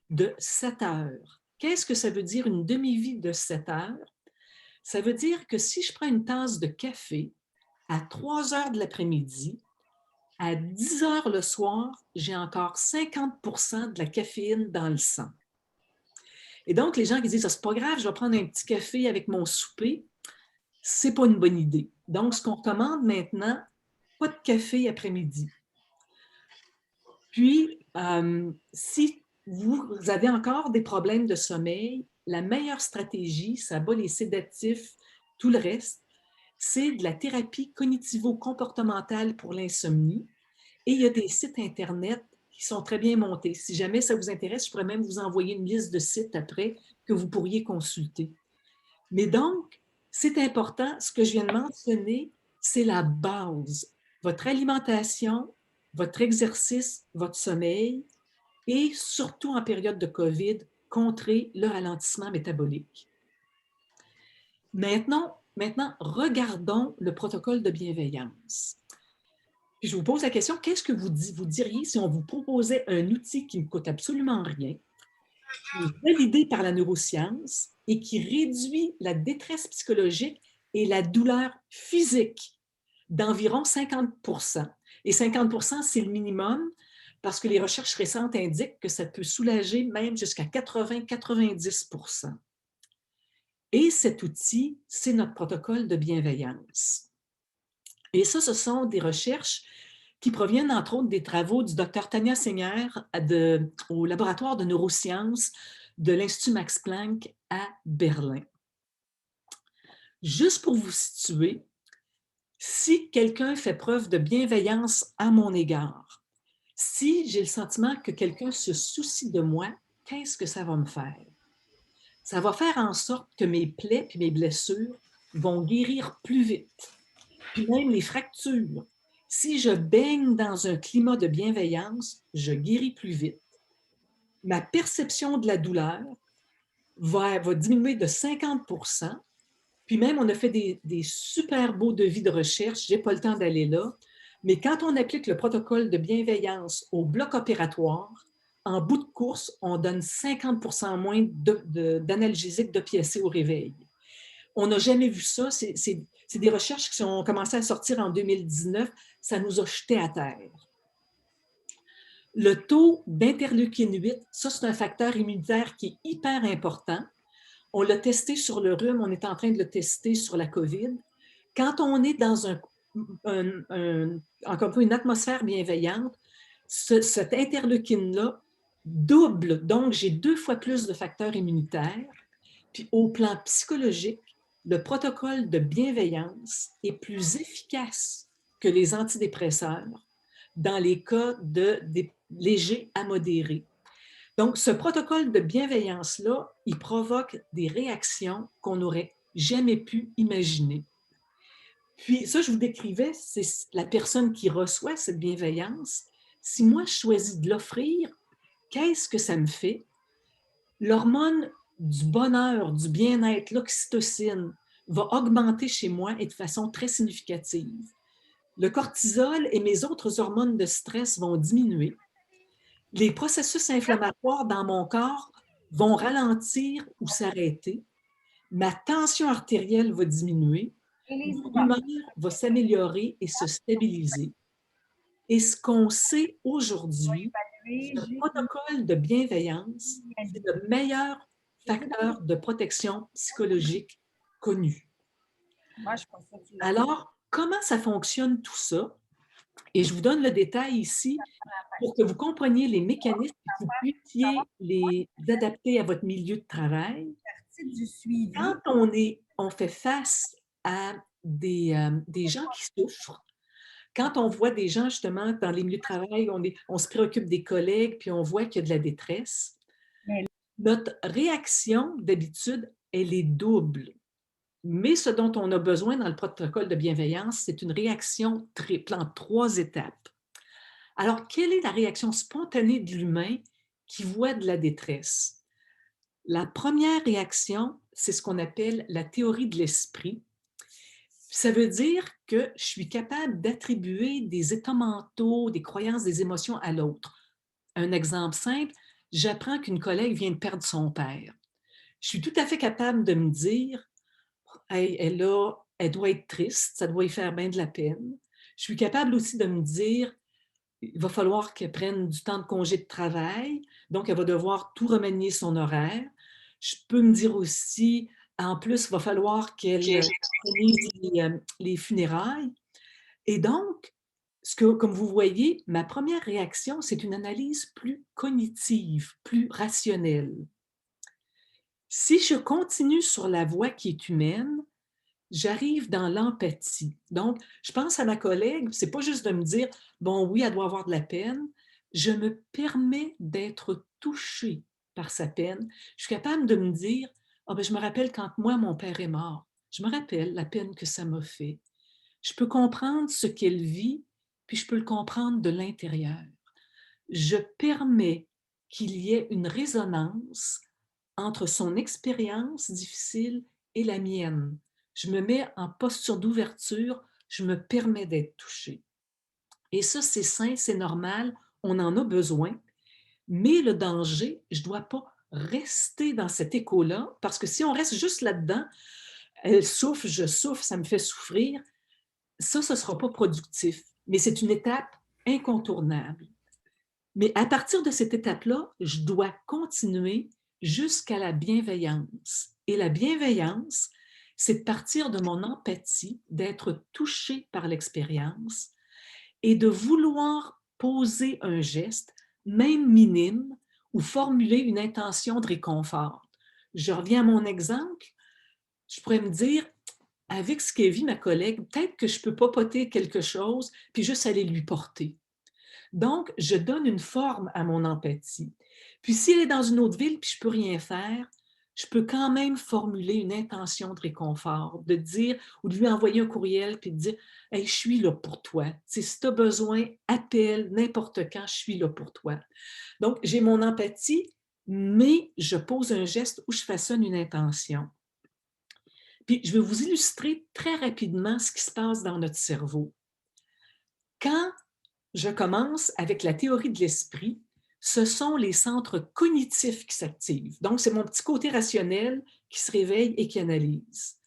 C: de 7 heures. Qu'est-ce que ça veut dire une demi-vie de 7 heures? Ça veut dire que si je prends une tasse de café à 3 heures de l'après-midi, à 10 heures le soir, j'ai encore 50% de la caféine dans le sang. Et donc, les gens qui disent « c'est pas grave, je vais prendre un petit café avec mon souper », c'est pas une bonne idée. Donc, ce qu'on recommande maintenant, pas de café après-midi. Puis, si vous avez encore des problèmes de sommeil, la meilleure stratégie, ça bat les sédatifs, tout le reste, c'est de la thérapie cognitivo-comportementale pour l'insomnie. Et il y a des sites Internet qui sont très bien montés. Si jamais ça vous intéresse, je pourrais même vous envoyer une liste de sites après que vous pourriez consulter. Mais donc, c'est important, ce que je viens de mentionner, c'est la base. Votre alimentation, votre exercice, votre sommeil et surtout en période de COVID, contrer le ralentissement métabolique. Maintenant, regardons le protocole de bienveillance. Puis je vous pose la question, qu'est-ce que vous diriez si on vous proposait un outil qui ne coûte absolument rien, qui est validé par la neuroscience et qui réduit la détresse psychologique et la douleur physique d'environ 50%. Et 50%, c'est le minimum parce que les recherches récentes indiquent que ça peut soulager même jusqu'à 80-90%. Et cet outil, c'est notre protocole de bienveillance. Et ça, ce sont des recherches qui proviennent entre autres des travaux du Dr Tania Senger au laboratoire de neurosciences de l'Institut Max Planck à Berlin. Juste pour vous situer, si quelqu'un fait preuve de bienveillance à mon égard, si j'ai le sentiment que quelqu'un se soucie de moi, qu'est-ce que ça va me faire? Ça va faire en sorte que mes plaies et mes blessures vont guérir plus vite. Puis même les fractures. Si je baigne dans un climat de bienveillance, je guéris plus vite. Ma perception de la douleur va diminuer de 50%. Puis même, on a fait des super beaux devis de recherche. Je n'ai pas le temps d'aller là. Mais quand on applique le protocole de bienveillance au bloc opératoire, en bout de course, on donne 50% moins d'analgésiques d'opiacés au réveil. On n'a jamais vu ça. C'est des recherches qui ont commencé à sortir en 2019. Ça nous a jetés à terre. Le taux d'interleukine 8, ça, c'est un facteur immunitaire qui est hyper important. On l'a testé sur le rhume, on est en train de le tester sur la COVID. Quand on est dans encore une atmosphère bienveillante, cette interleukine-là double. Donc, j'ai 2 fois plus de facteurs immunitaires. Puis, au plan psychologique, le protocole de bienveillance est plus efficace que les antidépresseurs dans les cas de légers à modérés. Donc, ce protocole de bienveillance-là, il provoque des réactions qu'on n'aurait jamais pu imaginer. Puis, ça, je vous décrivais, c'est la personne qui reçoit cette bienveillance. Si moi, je choisis de l'offrir, qu'est-ce que ça me fait? L'hormone du bonheur, du bien-être, l'oxytocine, va augmenter chez moi et de façon très significative. Le cortisol et mes autres hormones de stress vont diminuer. Les processus inflammatoires dans mon corps vont ralentir ou s'arrêter. Ma tension artérielle va diminuer. Mon humeur va s'améliorer et se stabiliser. Et ce qu'on sait aujourd'hui, le protocole de bienveillance, c'est le meilleur facteur de protection psychologique connu. Alors, comment ça fonctionne tout ça? Et je vous donne le détail ici pour que vous compreniez les mécanismes et que vous puissiez les adapter à votre milieu de travail. Quand on fait face à des gens qui souffrent, quand on voit des gens justement dans les milieux de travail, on se préoccupe des collègues, puis on voit qu'il y a de la détresse, notre réaction d'habitude, elle est double. Mais ce dont on a besoin dans le protocole de bienveillance, c'est une réaction triple en 3 étapes. Alors, quelle est la réaction spontanée de l'humain qui voient de la détresse. La première réaction, c'est ce qu'on appelle la théorie de l'esprit. Ça veut dire que je suis capable d'attribuer des états mentaux, des croyances, des émotions à l'autre. Un exemple simple, j'apprends qu'une collègue vient de perdre son père. Je suis tout à fait capable de me dire, hey, elle doit être triste, ça doit y faire bien de la peine. Je suis capable aussi de me dire, il va falloir qu'elle prenne du temps de congé de travail, donc elle va devoir tout remanier son horaire. Je peux me dire aussi, en plus, il va falloir qu'elle organise les funérailles. Et donc, comme vous voyez, ma première réaction, c'est une analyse plus cognitive, plus rationnelle. Si je continue sur la voie qui est humaine, j'arrive dans l'empathie. Donc, je pense à ma collègue, c'est pas juste de me dire, bon, oui, elle doit avoir de la peine. Je me permets d'être touchée par sa peine. Je suis capable de me dire, ah ben, je me rappelle quand moi, mon père est mort. Je me rappelle la peine que ça m'a fait. Je peux comprendre ce qu'elle vit, puis je peux le comprendre de l'intérieur. Je permets qu'il y ait une résonance entre son expérience difficile et la mienne. Je me mets en posture d'ouverture, je me permets d'être touchée. Et ça, c'est sain, c'est normal, on en a besoin. Mais le danger, je ne dois pas rester dans cet écho-là, parce que si on reste juste là-dedans, elle souffre, je souffre, ça me fait souffrir, ça, ce ne sera pas productif. Mais c'est une étape incontournable. Mais à partir de cette étape-là, je dois continuer jusqu'à la bienveillance. Et la bienveillance, c'est de partir de mon empathie, d'être touché par l'expérience et de vouloir poser un geste, même minime, ou formuler une intention de réconfort. Je reviens à mon exemple. Je pourrais me dire, avec ce qu'elle vit, ma collègue, peut-être que je peux papoter quelque chose, puis juste aller lui porter. Donc, je donne une forme à mon empathie. Puis si elle est dans une autre ville, puis je ne peux rien faire, je peux quand même formuler une intention de réconfort, de dire, ou de lui envoyer un courriel, puis de dire, « Hey, je suis là pour toi. Si tu as besoin, appelle n'importe quand, je suis là pour toi. » Donc, j'ai mon empathie, mais je pose un geste où je façonne une intention. Puis, je vais vous illustrer très rapidement ce qui se passe dans notre cerveau. Quand je commence avec la théorie de l'esprit, ce sont les centres cognitifs qui s'activent. Donc, c'est mon petit côté rationnel qui se réveille et qui analyse.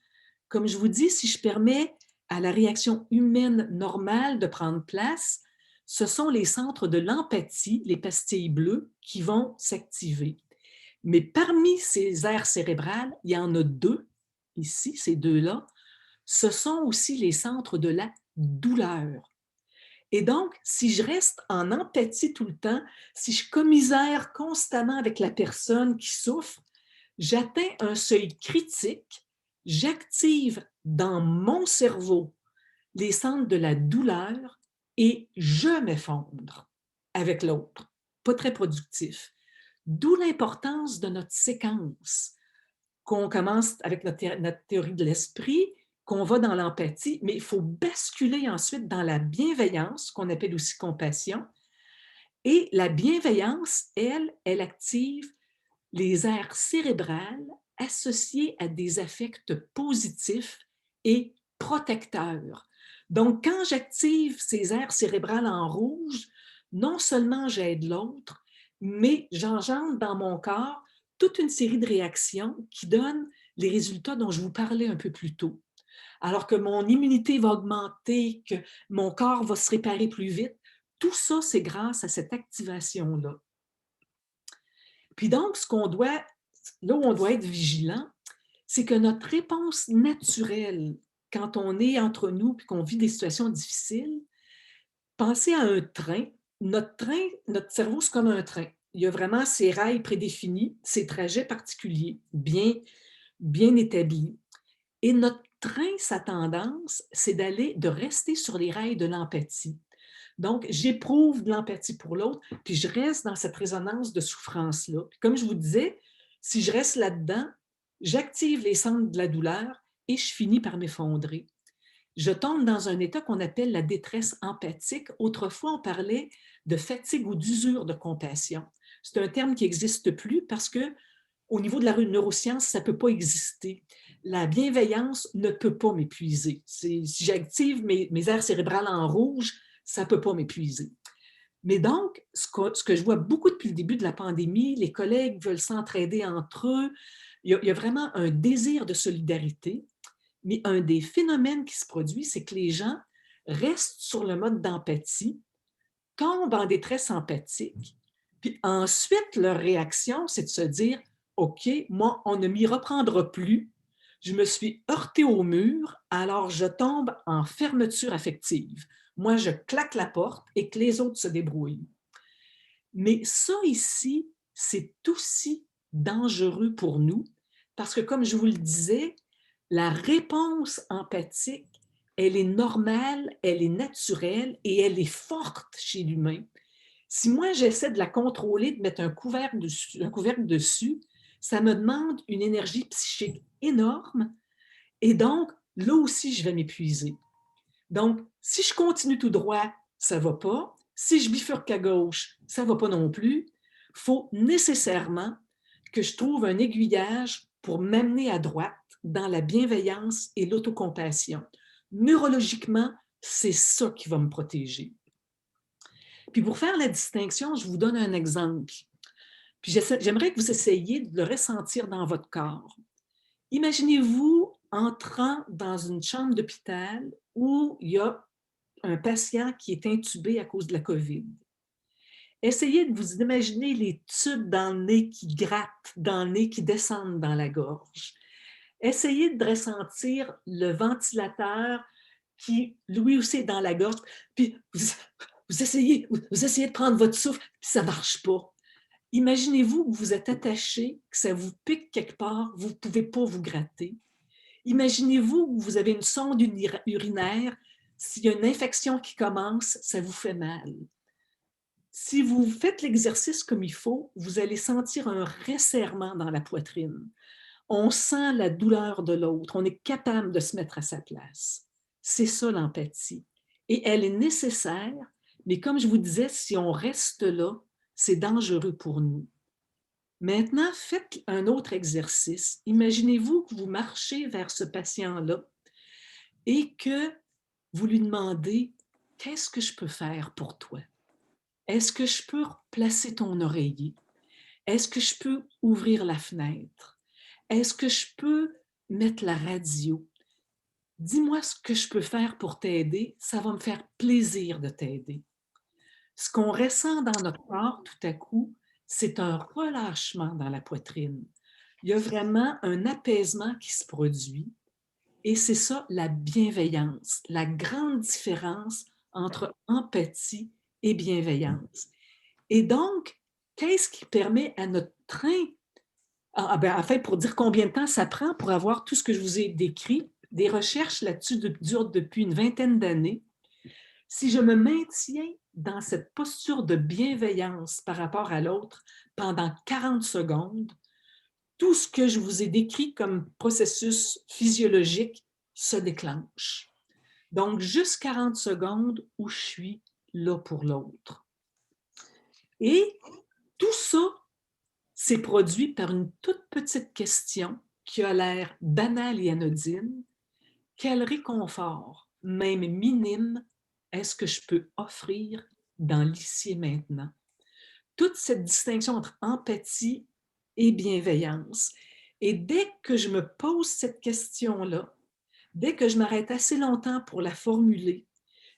C: Comme je vous dis, si je permets à la réaction humaine normale de prendre place, ce sont les centres de l'empathie, les pastilles bleues, qui vont s'activer. Mais parmi ces aires cérébrales, il y en a deux, ici, ces deux-là, ce sont aussi les centres de la douleur. Et donc, si je reste en empathie tout le temps, si je commisère constamment avec la personne qui souffre, j'atteins un seuil critique, j'active dans mon cerveau les centres de la douleur et je m'effondre avec l'autre. Pas très productif. D'où l'importance de notre séquence, qu'on commence avec notre théorie de l'esprit, qu'on va dans l'empathie, mais il faut basculer ensuite dans la bienveillance, qu'on appelle aussi compassion. Et la bienveillance, elle active les aires cérébrales associées à des affects positifs et protecteurs. Donc, quand j'active ces aires cérébrales en rouge, non seulement j'aide l'autre, mais j'engendre dans mon corps toute une série de réactions qui donnent les résultats dont je vous parlais un peu plus tôt. Alors que mon immunité va augmenter, que mon corps va se réparer plus vite, tout ça, c'est grâce à cette activation-là. Puis donc, là où on doit être vigilant, c'est que notre réponse naturelle, quand on est entre nous et qu'on vit des situations difficiles, pensez à un train. Notre cerveau, c'est comme un train. Il y a vraiment ses rails prédéfinis, ses trajets particuliers, bien établis. Et notre train, sa tendance, c'est de rester sur les rails de l'empathie. Donc, j'éprouve de l'empathie pour l'autre, puis je reste dans cette résonance de souffrance-là. Puis comme je vous disais, si je reste là-dedans, j'active les centres de la douleur et je finis par m'effondrer. Je tombe dans un état qu'on appelle la détresse empathique. Autrefois, on parlait de fatigue ou d'usure de compassion. c'est un terme qui n'existe plus parce que au niveau de la neuroscience, ça ne peut pas exister. La bienveillance ne peut pas m'épuiser. Si j'active mes aires cérébrales en rouge, ça ne peut pas m'épuiser. Mais donc, ce que je vois beaucoup depuis le début de la pandémie, les collègues veulent s'entraider entre eux. Il y a vraiment un désir de solidarité. Mais un des phénomènes qui se produit, c'est que les gens restent sur le mode d'empathie, tombent en détresse empathique, puis ensuite, leur réaction, c'est de se dire « OK, moi, on ne m'y reprendra plus. Je me suis heurté au mur, alors je tombe en fermeture affective. Moi, je claque la porte et que les autres se débrouillent. » Mais ça ici, c'est aussi dangereux pour nous parce que, comme je vous le disais, la réponse empathique, elle est normale, elle est naturelle et elle est forte chez l'humain. Si moi, j'essaie de la contrôler, de mettre un couvercle dessus, ça me demande une énergie psychique énorme et donc, là aussi, je vais m'épuiser. Donc, si je continue tout droit, ça ne va pas. Si je bifurque à gauche, ça ne va pas non plus. Il faut nécessairement que je trouve un aiguillage pour m'amener à droite dans la bienveillance et l'autocompassion. Neurologiquement, c'est ça qui va me protéger. Puis pour faire la distinction, je vous donne un exemple. Puis j'aimerais que vous essayiez de le ressentir dans votre corps. Imaginez-vous entrant dans une chambre d'hôpital où il y a un patient qui est intubé à cause de la COVID. Essayez de vous imaginer les tubes dans le nez qui grattent, dans le nez qui descendent dans la gorge. Essayez de ressentir le ventilateur qui, lui aussi, est dans la gorge. Puis vous essayez de prendre votre souffle, puis ça ne marche pas. Imaginez-vous que vous êtes attaché, que ça vous pique quelque part, vous ne pouvez pas vous gratter. Imaginez-vous que vous avez une sonde urinaire, s'il y a une infection qui commence, ça vous fait mal. Si vous faites l'exercice comme il faut, vous allez sentir un resserrement dans la poitrine. On sent la douleur de l'autre, on est capable de se mettre à sa place. C'est ça l'empathie. Et elle est nécessaire, mais comme je vous disais, si on reste là, c'est dangereux pour nous. Maintenant, faites un autre exercice. Imaginez-vous que vous marchez vers ce patient-là et que vous lui demandez « Qu'est-ce que je peux faire pour toi? Est-ce que je peux placer ton oreiller? Est-ce que je peux ouvrir la fenêtre? Est-ce que je peux mettre la radio? Dis-moi ce que je peux faire pour t'aider. Ça va me faire plaisir de t'aider. » Ce qu'on ressent dans notre corps tout à coup, c'est un relâchement dans la poitrine. Il y a vraiment un apaisement qui se produit et c'est ça la bienveillance, la grande différence entre empathie et bienveillance. Et donc, qu'est-ce qui permet à notre train, en fait, pour dire combien de temps ça prend pour avoir tout ce que je vous ai décrit, des recherches là-dessus durent depuis une vingtaine d'années. Si je me maintiens dans cette posture de bienveillance par rapport à l'autre pendant 40 secondes, tout ce que je vous ai décrit comme processus physiologique se déclenche. Donc, juste 40 secondes où je suis là pour l'autre. Et tout ça s'est produit par une toute petite question qui a l'air banale et anodine. Quel réconfort, même minime, est-ce que je peux offrir dans l'ici et maintenant? Toute cette distinction entre empathie et bienveillance. Et dès que je me pose cette question-là, dès que je m'arrête assez longtemps pour la formuler,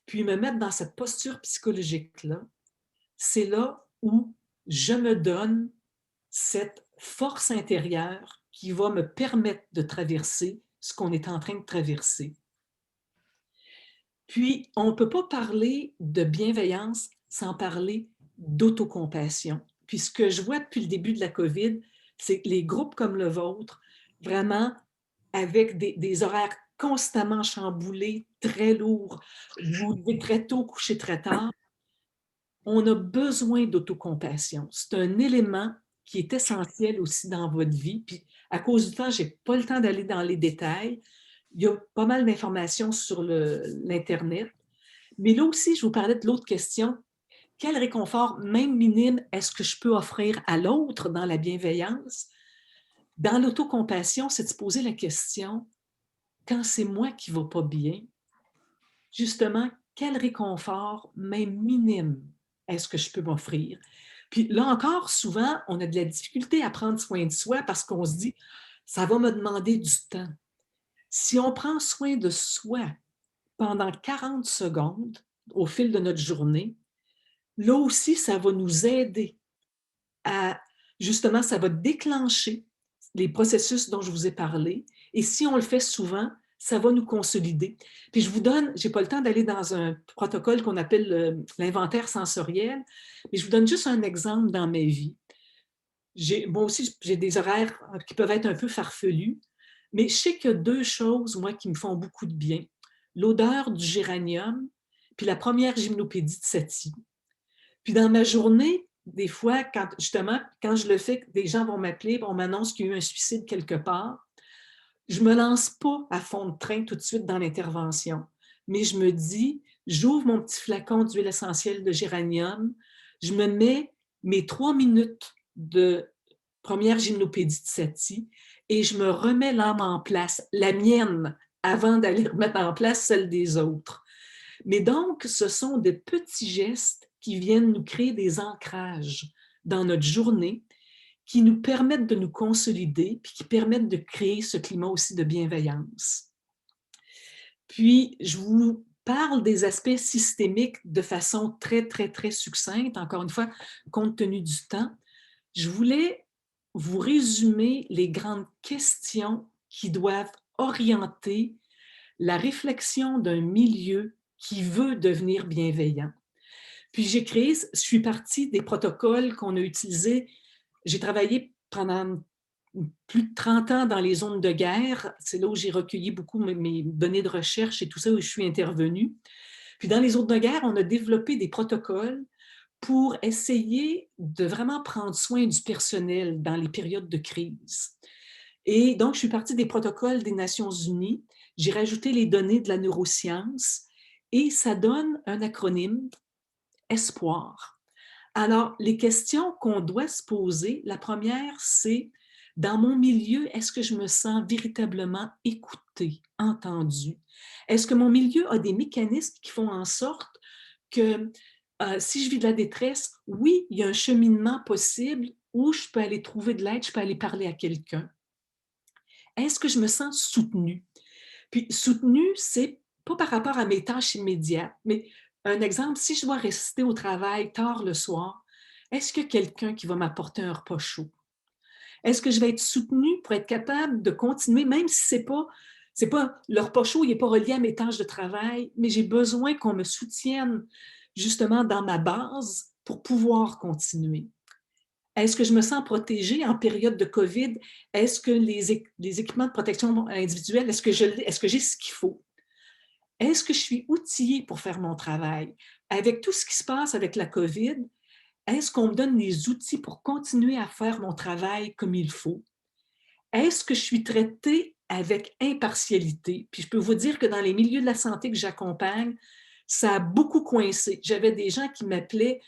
C: puis me mettre dans cette posture psychologique-là, c'est là où je me donne cette force intérieure qui va me permettre de traverser ce qu'on est en train de traverser. Puis, on ne peut pas parler de bienveillance sans parler d'autocompassion. Puis, ce que je vois depuis le début de la COVID, c'est que les groupes comme le vôtre, vraiment avec des horaires constamment chamboulés, très lourds, vous levez très tôt, couchez très tard, on a besoin d'autocompassion. C'est un élément qui est essentiel aussi dans votre vie. Puis, à cause du temps, je n'ai pas le temps d'aller dans les détails. Il y a pas mal d'informations sur l'Internet. Mais là aussi, je vous parlais de l'autre question. quel réconfort, même minime, est-ce que je peux offrir à l'autre dans la bienveillance? Dans l'autocompassion, c'est de se poser la question, quand c'est moi qui ne va pas bien, justement, quel réconfort, même minime, est-ce que je peux m'offrir? Puis là encore, souvent, on a de la difficulté à prendre soin de soi parce qu'on se dit, ça va me demander du temps. Si on prend soin de soi pendant 40 secondes au fil de notre journée, là aussi, ça va nous aider à, justement, ça va déclencher les processus dont je vous ai parlé. Et si on le fait souvent, ça va nous consolider. Puis je vous donne, je n'ai pas le temps d'aller dans un protocole qu'on appelle l'inventaire sensoriel, mais je vous donne juste un exemple dans ma vie. Moi aussi, j'ai des horaires qui peuvent être un peu farfelus, mais je sais qu'il y a 2 choses, moi, qui me font beaucoup de bien. L'odeur du géranium, puis la première gymnopédie de Satie. Puis dans ma journée, des fois, justement, quand je le fais, des gens vont m'appeler, on m'annonce qu'il y a eu un suicide quelque part, je ne me lance pas à fond de train tout de suite dans l'intervention. Mais je me dis, j'ouvre mon petit flacon d'huile essentielle de géranium, je me mets mes 3 minutes de première gymnopédie de Satie et je me remets l'âme en place, la mienne, avant d'aller remettre en place celle des autres. Mais donc, ce sont des petits gestes qui viennent nous créer des ancrages dans notre journée, qui nous permettent de nous consolider, puis qui permettent de créer ce climat aussi de bienveillance. Puis, je vous parle des aspects systémiques de façon très, très, très succincte, encore une fois, compte tenu du temps. Je voulais vous résumer les grandes questions qui doivent orienter la réflexion d'un milieu qui veut devenir bienveillant. Puis j'ai créé, je suis partie des protocoles qu'on a utilisés. J'ai travaillé pendant plus de 30 ans dans les zones de guerre. C'est là où j'ai recueilli beaucoup mes données de recherche et tout ça, où je suis intervenue. Puis dans les zones de guerre, on a développé des protocoles pour essayer de vraiment prendre soin du personnel dans les périodes de crise. Et donc, je suis partie des protocoles des Nations unies. J'ai rajouté les données de la neuroscience et ça donne un acronyme, espoir. Alors, les questions qu'on doit se poser, la première, c'est dans mon milieu, est-ce que je me sens véritablement écoutée, entendue? Est-ce que mon milieu a des mécanismes qui font en sorte que si je vis de la détresse, oui, il y a un cheminement possible où je peux aller trouver de l'aide, je peux aller parler à quelqu'un. Est-ce que je me sens soutenue? Puis soutenue, c'est pas par rapport à mes tâches immédiates, mais un exemple, si je dois rester au travail tard le soir, est-ce qu'il y a quelqu'un qui va m'apporter un repas chaud? Est-ce que je vais être soutenue pour être capable de continuer, même si c'est pas le repas chaud, il n'est pas relié à mes tâches de travail, mais j'ai besoin qu'on me soutienne justement dans ma base pour pouvoir continuer. Est-ce que je me sens protégée en période de COVID? Est-ce que les équipements de protection individuelle, est-ce que j'ai ce qu'il faut? Est-ce que je suis outillée pour faire mon travail? Avec tout ce qui se passe avec la COVID, est-ce qu'on me donne les outils pour continuer à faire mon travail comme il faut? Est-ce que je suis traitée avec impartialité? Puis je peux vous dire que dans les milieux de la santé que j'accompagne, ça a beaucoup coincé. J'avais des gens qui m'appelaient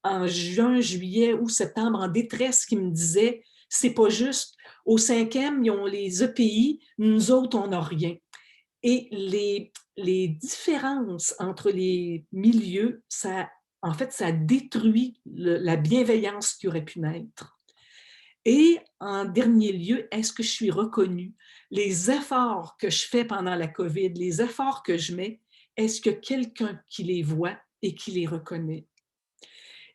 C: en juin, juillet ou septembre en détresse qui me disaient « c'est pas juste, au 5e, ils ont les EPI, nous autres, on n'a rien ». Et les différences entre les milieux, ça détruit la bienveillance qui aurait pu naître. Et en dernier lieu, est-ce que je suis reconnue? Les efforts que je fais pendant la COVID, les efforts que je mets, est-ce que quelqu'un qui les voit et qui les reconnaît?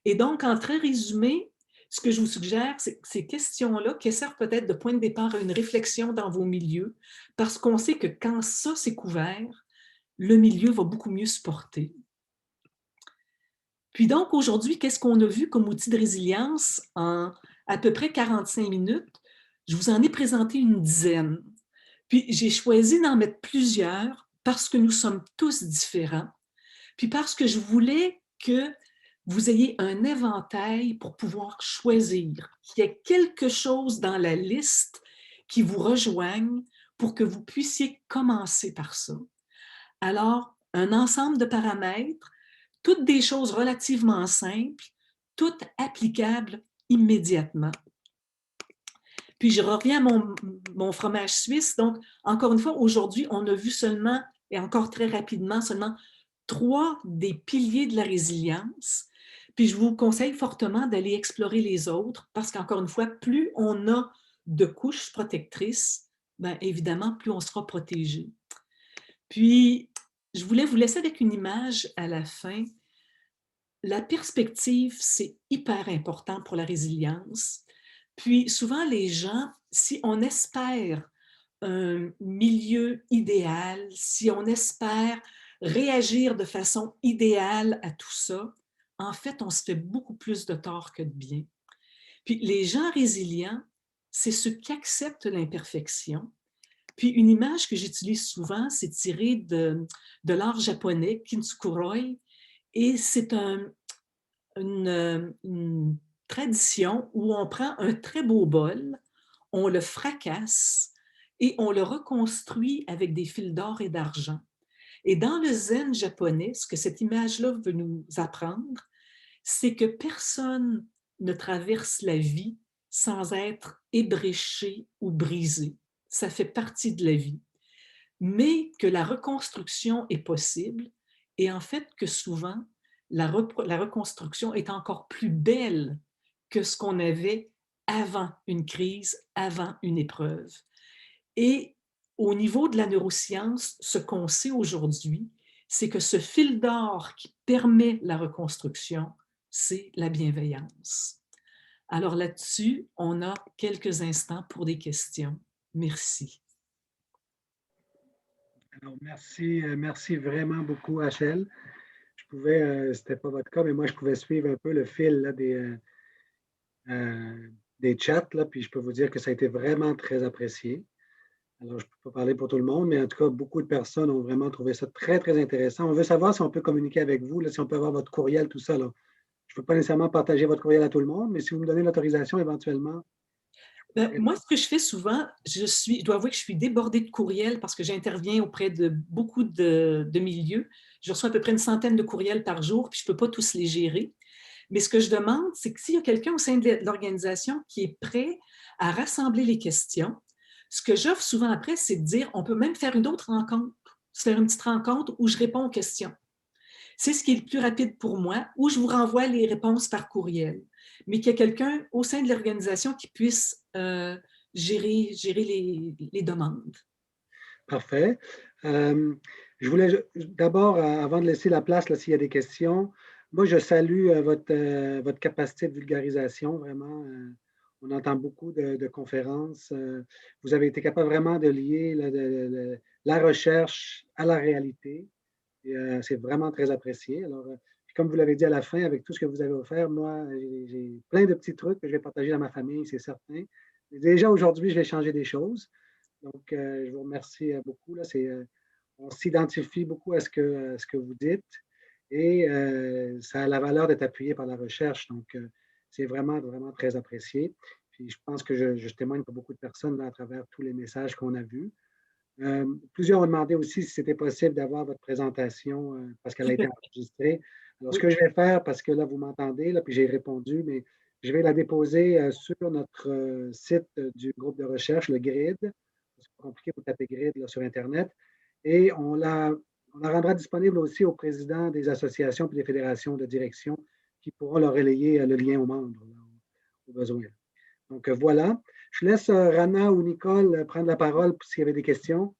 C: Et donc, en très résumé, ce que je vous suggère, c'est que ces questions-là, qui servent peut-être de point de départ à une réflexion dans vos milieux, parce qu'on sait que quand ça, c'est couvert, le milieu va beaucoup mieux se porter. Puis donc, aujourd'hui, qu'est-ce qu'on a vu comme outil de résilience en à peu près 45 minutes? Je vous en ai présenté une dizaine. Puis j'ai choisi d'en mettre plusieurs parce que nous sommes tous différents. Puis parce que je voulais que vous ayez un éventail pour pouvoir choisir, qu'il y ait quelque chose dans la liste qui vous rejoigne pour que vous puissiez commencer par ça. Alors, un ensemble de paramètres, Toutes des choses relativement simples, toutes applicables immédiatement. Puis je reviens à mon fromage suisse. Donc, encore une fois, aujourd'hui, on a vu seulement, et encore très rapidement, seulement 3 des piliers de la résilience. Puis je vous conseille fortement d'aller explorer les autres parce qu'encore une fois, plus on a de couches protectrices, bien évidemment, plus on sera protégé. Puis, je voulais vous laisser avec une image à la fin. La perspective, c'est hyper important pour la résilience. Puis souvent, les gens, si on espère un milieu idéal, si on espère réagir de façon idéale à tout ça, en fait, on se fait beaucoup plus de tort que de bien. Puis les gens résilients, c'est ceux qui acceptent l'imperfection. Puis une image que j'utilise souvent, c'est tirée de l'art japonais, Kintsukuroi, et c'est une tradition où on prend un très beau bol, on le fracasse et on le reconstruit avec des fils d'or et d'argent. Et dans le zen japonais, ce que cette image-là veut nous apprendre, c'est que personne ne traverse la vie sans être ébréché ou brisé. Ça fait partie de la vie. Mais que la reconstruction est possible et en fait que souvent, la reconstruction est encore plus belle que ce qu'on avait avant une crise, avant une épreuve. Et au niveau de la neuroscience, ce qu'on sait aujourd'hui, c'est que ce fil d'or qui permet la reconstruction, c'est la bienveillance. Alors là-dessus, on a quelques instants pour des questions. Merci.
A: Alors, merci vraiment beaucoup, Achel. Je pouvais, c'était pas votre cas, mais moi, je pouvais suivre un peu le fil là, des chats, là, puis je peux vous dire que ça a été vraiment très apprécié. Alors, je ne peux pas parler pour tout le monde, mais en tout cas, beaucoup de personnes ont vraiment trouvé ça très, très intéressant. On veut savoir si on peut communiquer avec vous, là, si on peut avoir votre courriel, tout ça. Là. Je ne peux pas nécessairement partager votre courriel à tout le monde, mais si vous me donnez l'autorisation éventuellement.
C: Moi, ce que je fais souvent, je dois avouer que je suis débordée de courriels parce que j'interviens auprès de beaucoup de milieux. Je reçois à peu près une centaine de courriels par jour, puis je ne peux pas tous les gérer. Mais ce que je demande, c'est que s'il y a quelqu'un au sein de l'organisation qui est prêt à rassembler les questions, ce que j'offre souvent après, c'est de dire, on peut même faire une autre rencontre, se faire une petite rencontre où je réponds aux questions. C'est ce qui est le plus rapide pour moi, ou je vous renvoie les réponses par courriel. Mais qu'il y ait quelqu'un au sein de l'organisation qui puisse gérer les demandes.
A: Parfait. Je voulais d'abord, avant de laisser la place, s'il y a des questions, moi, je salue votre capacité de vulgarisation, vraiment. On entend beaucoup de conférences. Vous avez été capable vraiment de lier la recherche à la réalité. Et c'est vraiment très apprécié. Alors, comme vous l'avez dit à la fin, avec tout ce que vous avez offert, moi, j'ai plein de petits trucs que je vais partager dans ma famille, c'est certain. Mais déjà aujourd'hui, je vais changer des choses. Donc, je vous remercie beaucoup. Là, on s'identifie beaucoup à ce que vous dites et ça a la valeur d'être appuyé par la recherche. Donc, c'est vraiment, vraiment très apprécié. Puis, je pense que je témoigne pour beaucoup de personnes là, à travers tous les messages qu'on a vus. Plusieurs ont demandé aussi si c'était possible d'avoir votre présentation parce qu'elle a été enregistrée. Alors, ce que je vais faire, parce que là, vous m'entendez, là, puis j'ai répondu, mais je vais la déposer sur notre site du groupe de recherche, le GRID. C'est pas compliqué, vous tapez GRID là, sur Internet. Et on la rendra disponible aussi aux présidents des associations et des fédérations de direction qui pourront leur relayer le lien aux membres, là, au besoin. Donc, voilà. Je laisse Rana ou Nicole prendre la parole s'il y avait des questions.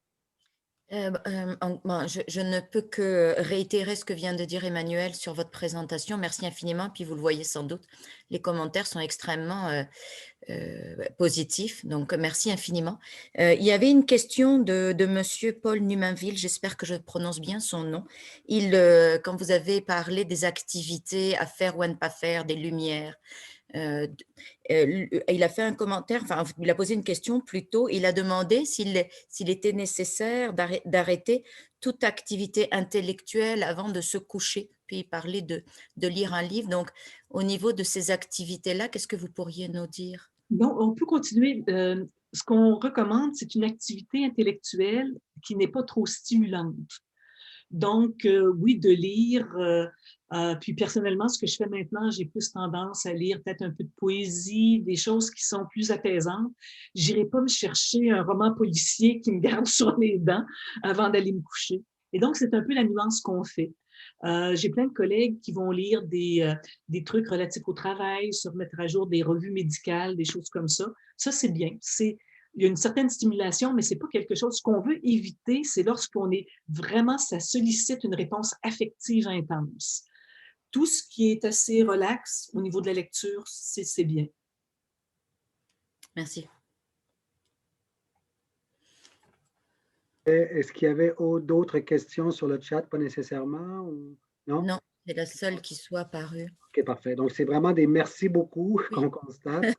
E: Je ne peux que réitérer ce que vient de dire Emmanuel sur votre présentation. Merci infiniment. Puis vous le voyez sans doute, les commentaires sont extrêmement positifs. Donc, merci infiniment. Il y avait une question de Monsieur Paul Numainville. J'espère que je prononce bien son nom. Quand vous avez parlé des activités à faire ou à ne pas faire, des lumières, il a fait un commentaire, enfin, il a posé une question plutôt, il a demandé s'il était nécessaire d'arrêter toute activité intellectuelle avant de se coucher, puis il parlait de lire un livre. Donc, au niveau de ces activités-là, qu'est-ce que vous pourriez nous dire?
C: Donc, on peut continuer. Ce qu'on recommande, c'est une activité intellectuelle qui n'est pas trop stimulante. Donc, oui, de lire. Puis personnellement, ce que je fais maintenant, j'ai plus tendance à lire peut-être un peu de poésie, des choses qui sont plus apaisantes. J'irai pas me chercher un roman policier qui me garde sur les dents avant d'aller me coucher. Et donc, c'est un peu la nuance qu'on fait. J'ai plein de collègues qui vont lire des trucs relatifs au travail, se remettre à jour des revues médicales, des choses comme ça. Ça, c'est bien. Il y a une certaine stimulation, mais ce n'est pas quelque chose qu'on veut éviter. C'est lorsqu'on est vraiment, ça sollicite une réponse affective intense. Tout ce qui est assez relax au niveau de la lecture, c'est bien.
E: Merci.
A: Est-ce qu'il y avait d'autres questions sur le chat? Pas nécessairement? Ou... Non?
E: Non, c'est la seule qui soit apparue.
A: OK, parfait. Donc, c'est vraiment des merci beaucoup qu'on constate.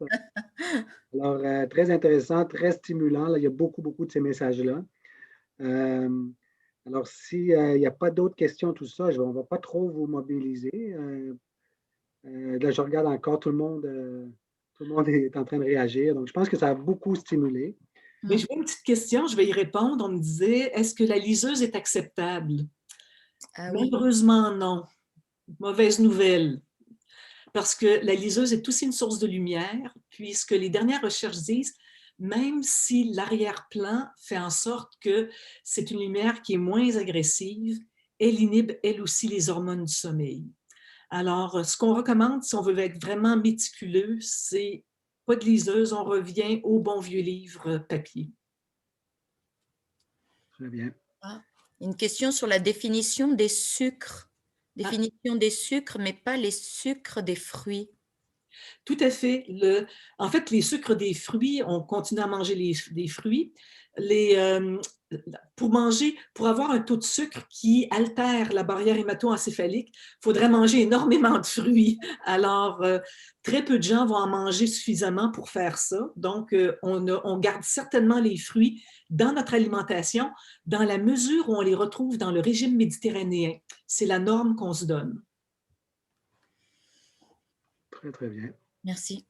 A: Alors, très intéressant, très stimulant. Là, il y a beaucoup, beaucoup de ces messages-là. Alors, s'il n'y a pas d'autres questions, tout ça, on ne va pas trop vous mobiliser. Là, je regarde encore, tout le monde est en train de réagir. Donc, je pense que ça a beaucoup stimulé.
C: Mais je vois une petite question, je vais y répondre. On me disait, est-ce que la liseuse est acceptable?
E: Ah, oui.
C: Malheureusement, non. Mauvaise nouvelle. Parce que la liseuse est aussi une source de lumière, puisque les dernières recherches disent, même si l'arrière-plan fait en sorte que c'est une lumière qui est moins agressive, elle inhibe elle aussi les hormones du sommeil. Alors, ce qu'on recommande, si on veut être vraiment méticuleux, c'est pas de liseuse, on revient au bon vieux livre papier.
A: Très bien.
E: Ah, une question sur la définition des sucres. Définition des sucres, mais pas les sucres des fruits.
C: Tout à fait. En fait, les sucres des fruits, on continue à manger des fruits. Pour avoir un taux de sucre qui altère la barrière hémato-encéphalique, il faudrait manger énormément de fruits. Alors, très peu de gens vont en manger suffisamment pour faire ça. Donc, on garde certainement les fruits dans notre alimentation dans la mesure où on les retrouve dans le régime méditerranéen. C'est la norme qu'on se donne.
A: Très, très bien.
E: Merci.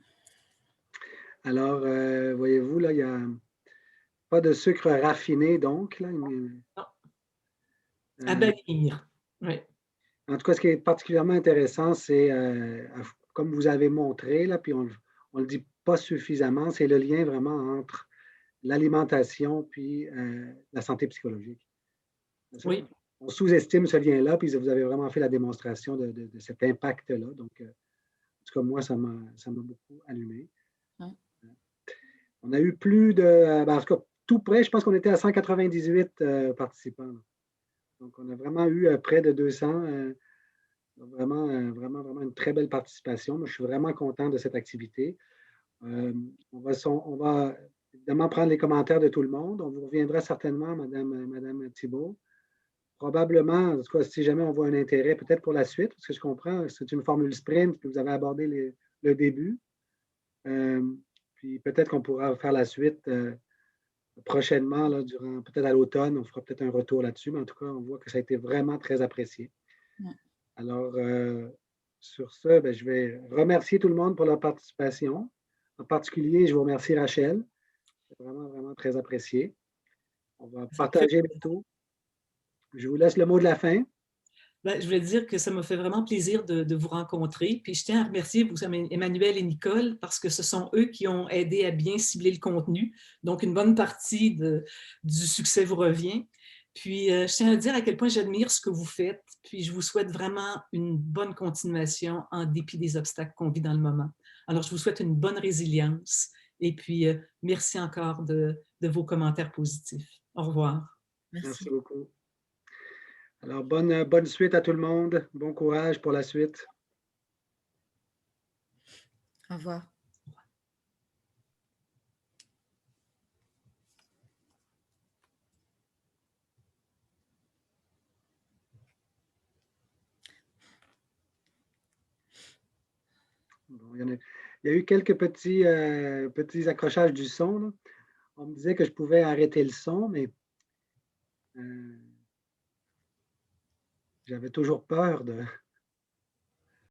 A: Alors, voyez-vous, là, il n'y a pas de sucre raffiné, donc. Là,
C: À bannir. Oui.
A: En tout cas, ce qui est particulièrement intéressant, c'est, comme vous avez montré, là, puis on ne le dit pas suffisamment, c'est le lien vraiment entre l'alimentation puis la santé psychologique.
C: Oui.
A: On sous-estime ce lien-là, puis vous avez vraiment fait la démonstration de cet impact-là. Donc, en tout cas, moi, ça m'a beaucoup allumé. On a eu plus de, en tout cas, tout près, je pense qu'on était à 198 participants. Là. Donc, on a vraiment eu près de 200. Vraiment une très belle participation. Moi, je suis vraiment content de cette activité. On va évidemment prendre les commentaires de tout le monde. On vous reviendra certainement, Madame Thibault. Probablement, en tout cas, si jamais on voit un intérêt, peut-être pour la suite, parce que je comprends, c'est une formule sprint que vous avez abordé le début. Puis peut-être qu'on pourra faire la suite prochainement, là, peut-être à l'automne, on fera peut-être un retour là-dessus, mais en tout cas, on voit que ça a été vraiment très apprécié. Alors, sur ce, je vais remercier tout le monde pour leur participation. En particulier, je vous remercie Rachel. C'est vraiment, vraiment très apprécié. On va partager bientôt. Je vous laisse le mot de la fin.
C: Je voulais dire que ça me fait vraiment plaisir de vous rencontrer. Puis je tiens à remercier vous, Emmanuel et Nicole, parce que ce sont eux qui ont aidé à bien cibler le contenu. Donc, une bonne partie du succès vous revient. Puis, je tiens à dire à quel point j'admire ce que vous faites. Puis, je vous souhaite vraiment une bonne continuation en dépit des obstacles qu'on vit dans le moment. Alors, je vous souhaite une bonne résilience. Et puis, merci encore de vos commentaires positifs. Au revoir.
A: Merci beaucoup. Alors, bonne suite à tout le monde. Bon courage pour la suite.
E: Au revoir.
A: Bon, il y a eu quelques petits accrochages du son. Là. On me disait que je pouvais arrêter le son, mais j'avais toujours peur